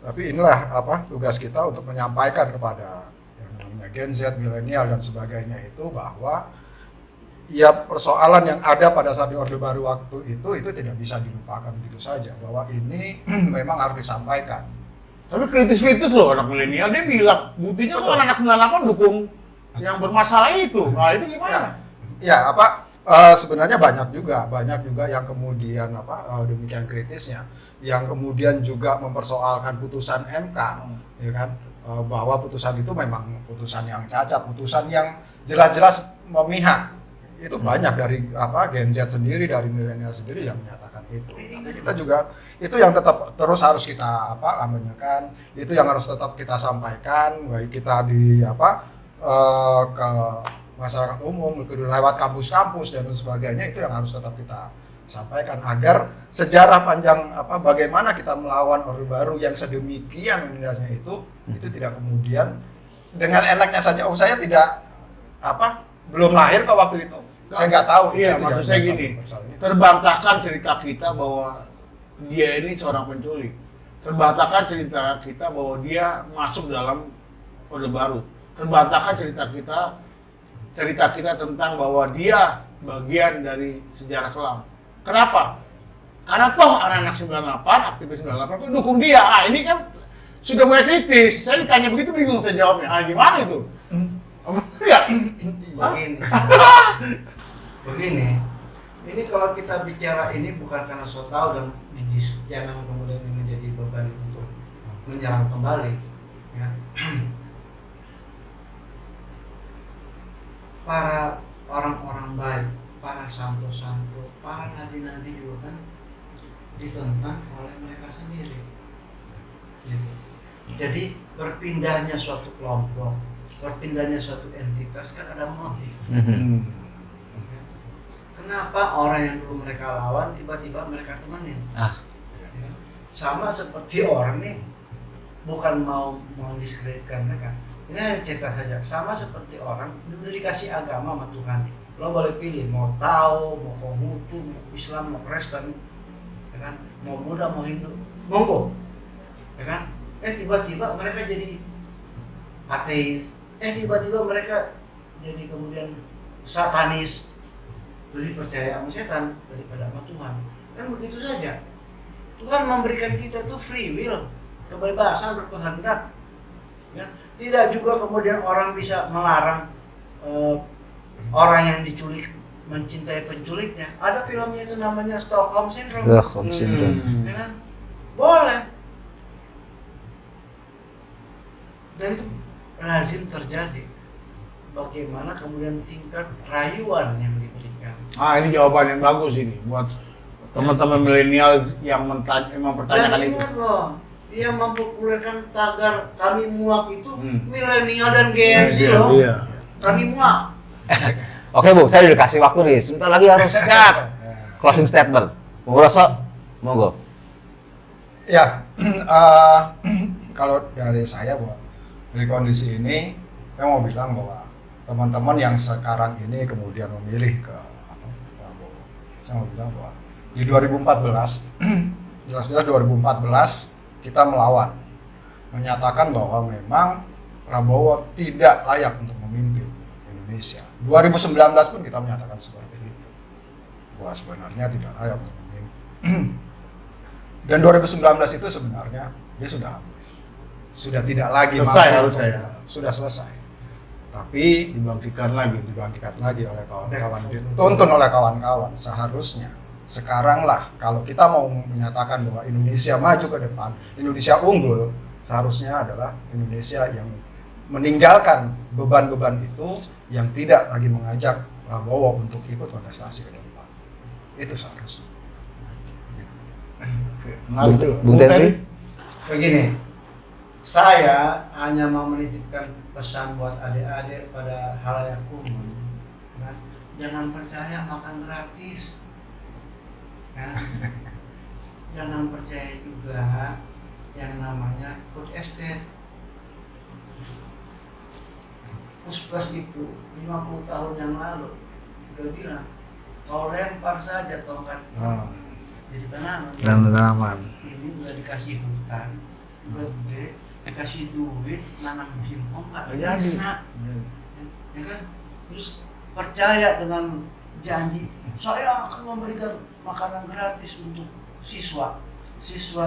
Tapi inilah tugas kita untuk menyampaikan kepada yang namanya Gen Z, milenial dan sebagainya itu bahwa ya persoalan yang ada pada saat di Orde Baru waktu itu tidak bisa dilupakan begitu saja, bahwa ini memang harus disampaikan. Tapi kritis-kritis loh anak milenial, dia bilang buktinya kok anak 98 dukung yang bermasalah itu. Nah itu gimana? Ya sebenarnya banyak juga yang kemudian demikian kritisnya, yang kemudian juga mempersoalkan putusan MK, ya kan, bahwa putusan itu memang putusan yang cacat, putusan yang jelas-jelas memihak. Itu banyak dari Gen Z sendiri, dari milenial sendiri yang menyatakan itu. Tapi kita juga itu yang tetap terus harus kita kampanyekan, itu yang harus tetap kita sampaikan, baik kita di ke masyarakat umum, lewat kampus-kampus dan sebagainya, itu yang harus tetap kita sampaikan agar sejarah panjang bagaimana kita melawan Orde Baru yang sedemikian indahnya itu tidak kemudian dengan enaknya saja, saya tidak belum lahir kok waktu itu. Saya nggak tahu. Iya, maksud saya gini, terbantahkan cerita kita bahwa dia ini seorang penculik. Terbantahkan cerita kita bahwa dia masuk dalam Orde Baru. Terbantahkan cerita kita tentang bahwa dia bagian dari sejarah kelam. Kenapa? Karena toh anak-anak 98, aktivis 98 itu dukung dia. Ini kan sudah mulai kritis. Saya ditanya begitu bingung saya jawabnya. Gimana itu? Ya. Begini, ini kalau kita bicara ini bukan karena so tahu dan jangan kemudian ini menjadi beban untuk menyerang kembali, ya. Para orang-orang baik, para santo-santo, para nabi-nabi juga kan ditentang oleh mereka sendiri. Jadi berpindahnya suatu kelompok, berpindahnya suatu entitas kan ada motif. Kenapa orang yang dulu mereka lawan tiba-tiba mereka temenin? Sama seperti orang nih, bukan mau mendiskreditkan mereka. Ini hanya cerita saja. Sama seperti orang dulu dikasih agama sama Tuhan. Lo boleh pilih mau Tao, mau Konghucu, mau Islam, mau Kristen, ya kan? Mau Buddha, mau Hindu, monggo, ya kan? Tiba-tiba mereka jadi ateis. Tiba-tiba mereka jadi kemudian satanis. Lebih percaya sama setan daripada sama Tuhan. Kan begitu saja. Tuhan memberikan kita tuh free will, kebebasan berkehendak. Ya. Tidak juga kemudian orang bisa melarang orang yang diculik mencintai penculiknya. Ada filmnya itu namanya Stockholm Syndrome. Stockholm Syndrome. Ya kan? Boleh. Dan itu lazim terjadi. Bagaimana kemudian tingkat rayuan yang diberikan. Ini jawaban yang bagus ini buat teman-teman milenial yang mempertanyakan itu. Ingat loh, dia mempopulerkan tagar kami muak itu milenial dan Gen Z loh. Iya. Kami muak. Oke Bu, saya udah kasih waktu nih. Sebentar lagi harus cut. Closing statement. Bung Rosso, monggo. Ya, kalau dari saya buat dari kondisi ini, saya mau bilang bahwa teman-teman yang sekarang ini kemudian memilih ke Prabowo, saya mau bilang bahwa di 2014, jelas-jelas 2014 kita melawan, menyatakan bahwa memang Prabowo tidak layak untuk memimpin Indonesia. 2019 pun kita menyatakan seperti itu, bahwa sebenarnya tidak layak untuk memimpin. Dan 2019 itu sebenarnya dia sudah habis, sudah tidak lagi Selesai harusnya. sudah selesai. Tapi Dibangkitkan lagi oleh kawan-kawan, dituntun oleh kawan-kawan. Seharusnya sekaranglah kalau kita mau menyatakan bahwa Indonesia maju ke depan, Indonesia unggul, seharusnya adalah Indonesia yang meninggalkan beban-beban itu, yang tidak lagi mengajak Prabowo untuk ikut kontestasi ke depan. Itu seharusnya. Bung Terry? Begini, saya hanya mau menitipkan pesan buat adik-adik pada halayak umum. Nah, jangan percaya makan gratis. Nah, jangan percaya juga yang namanya food estate. Puskes itu 50 tahun yang lalu udah bilang, kau lempar saja tongkat jadi tanaman. Tanaman. Ini udah dikasih hutan, udah gede, dikasih duit, nanam singkong nggak Jadi. bisa, ya kan? Terus percaya dengan janji, saya akan memberikan makanan gratis untuk siswa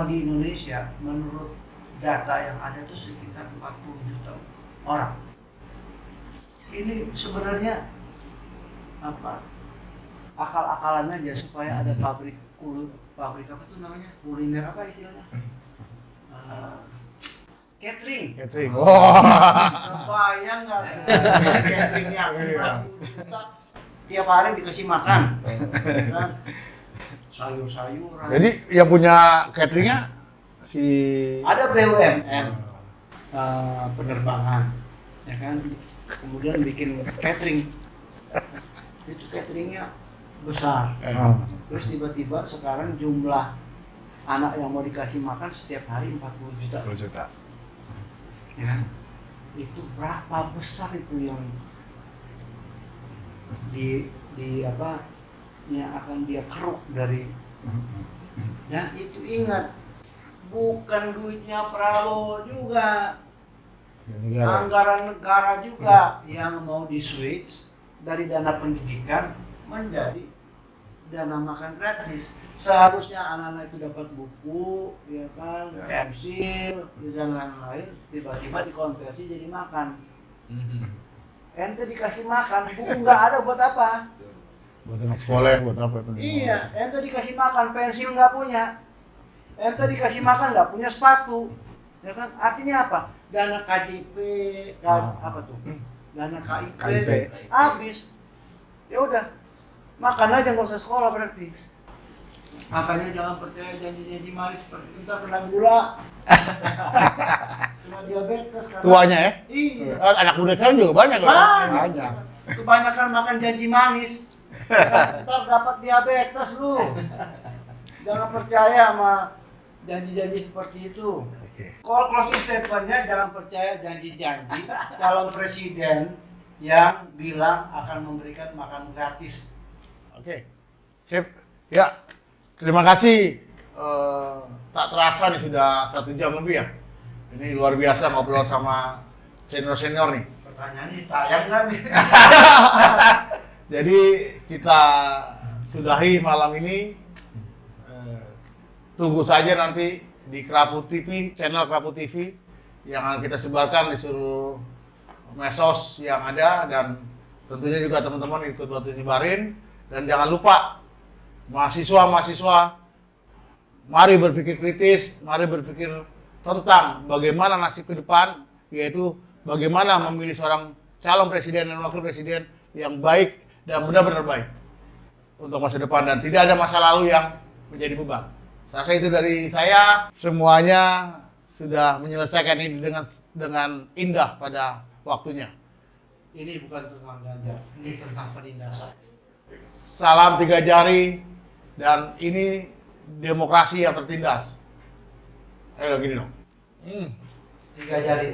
di Indonesia. Menurut data yang ada tuh sekitar 40 juta orang. Ini sebenarnya apa? Akal-akalan aja supaya ada pabrik apa tuh namanya, kuliner apa istilahnya? Catering. Catering. Wah. Kebayang nggak? Cateringnya 40 juta, setiap hari dikasih makan, kan? Sayur-sayuran. Jadi yang punya cateringnya si Ada BUMN penerbangan, ya kan? Kemudian bikin catering. Itu cateringnya besar. Terus tiba-tiba sekarang jumlah anak yang mau dikasih makan setiap hari 40 juta. 10 juta. Ya kan? Itu berapa besar itu yang di apa yang akan dia keruk dari, dan itu ingat bukan duitnya Prabowo juga, anggaran negara juga yang mau di switch dari dana pendidikan menjadi dana makan gratis. Seharusnya anak-anak itu dapat buku, ya kan, pensil dan lain-lain, tiba-tiba dikonversi jadi makan. Ente dikasih makan, buku nggak ada buat apa? Buat anak sekolah, buat apa itu? Iya, ente dikasih makan, pensil nggak punya. Ente dikasih makan nggak punya sepatu, ya kan? Artinya apa? Dana KJP, apa tuh? Dana KIP, habis. Ya udah, makan aja nggak usah sekolah berarti. Makanya jangan percaya janji-janji manis seperti kita kena gula. Cuma diabetes karena Tuanya ya? Iya. Anak muda sekarang juga banyak kan? Banyak. Kebanyakan makan janji manis. Ntar dapat diabetes lu. Jangan percaya sama janji-janji seperti itu. Kalau closing statementnya, jangan percaya janji-janji calon presiden yang bilang akan memberikan makan gratis. Oke, sip. Ya, terima kasih. Tak terasa nih sudah 1 jam lebih ya. Ini luar biasa ngobrol sama senior-senior nih. Pertanyaannya ditayang kan nih? Jadi kita sudahi malam ini. Tunggu saja nanti di Krapu TV, channel Krapu TV yang akan kita sebarkan di seluruh medsos yang ada, dan tentunya juga teman-teman ikut bantu nyebarin. Dan jangan lupa mahasiswa, mari berpikir kritis, mari berpikir tentang bagaimana nasib ke depan, yaitu bagaimana memilih seorang calon presiden dan wakil presiden yang baik dan benar-benar baik untuk masa depan, dan tidak ada masa lalu yang menjadi beban. Saya rasa itu dari saya. Semuanya sudah menyelesaikan ini dengan indah pada waktunya. Ini bukan tentang ganja, ini tentang penindasan. Salam 3 jari, dan ini demokrasi yang tertindas. Ayo gini dong. 3 jari.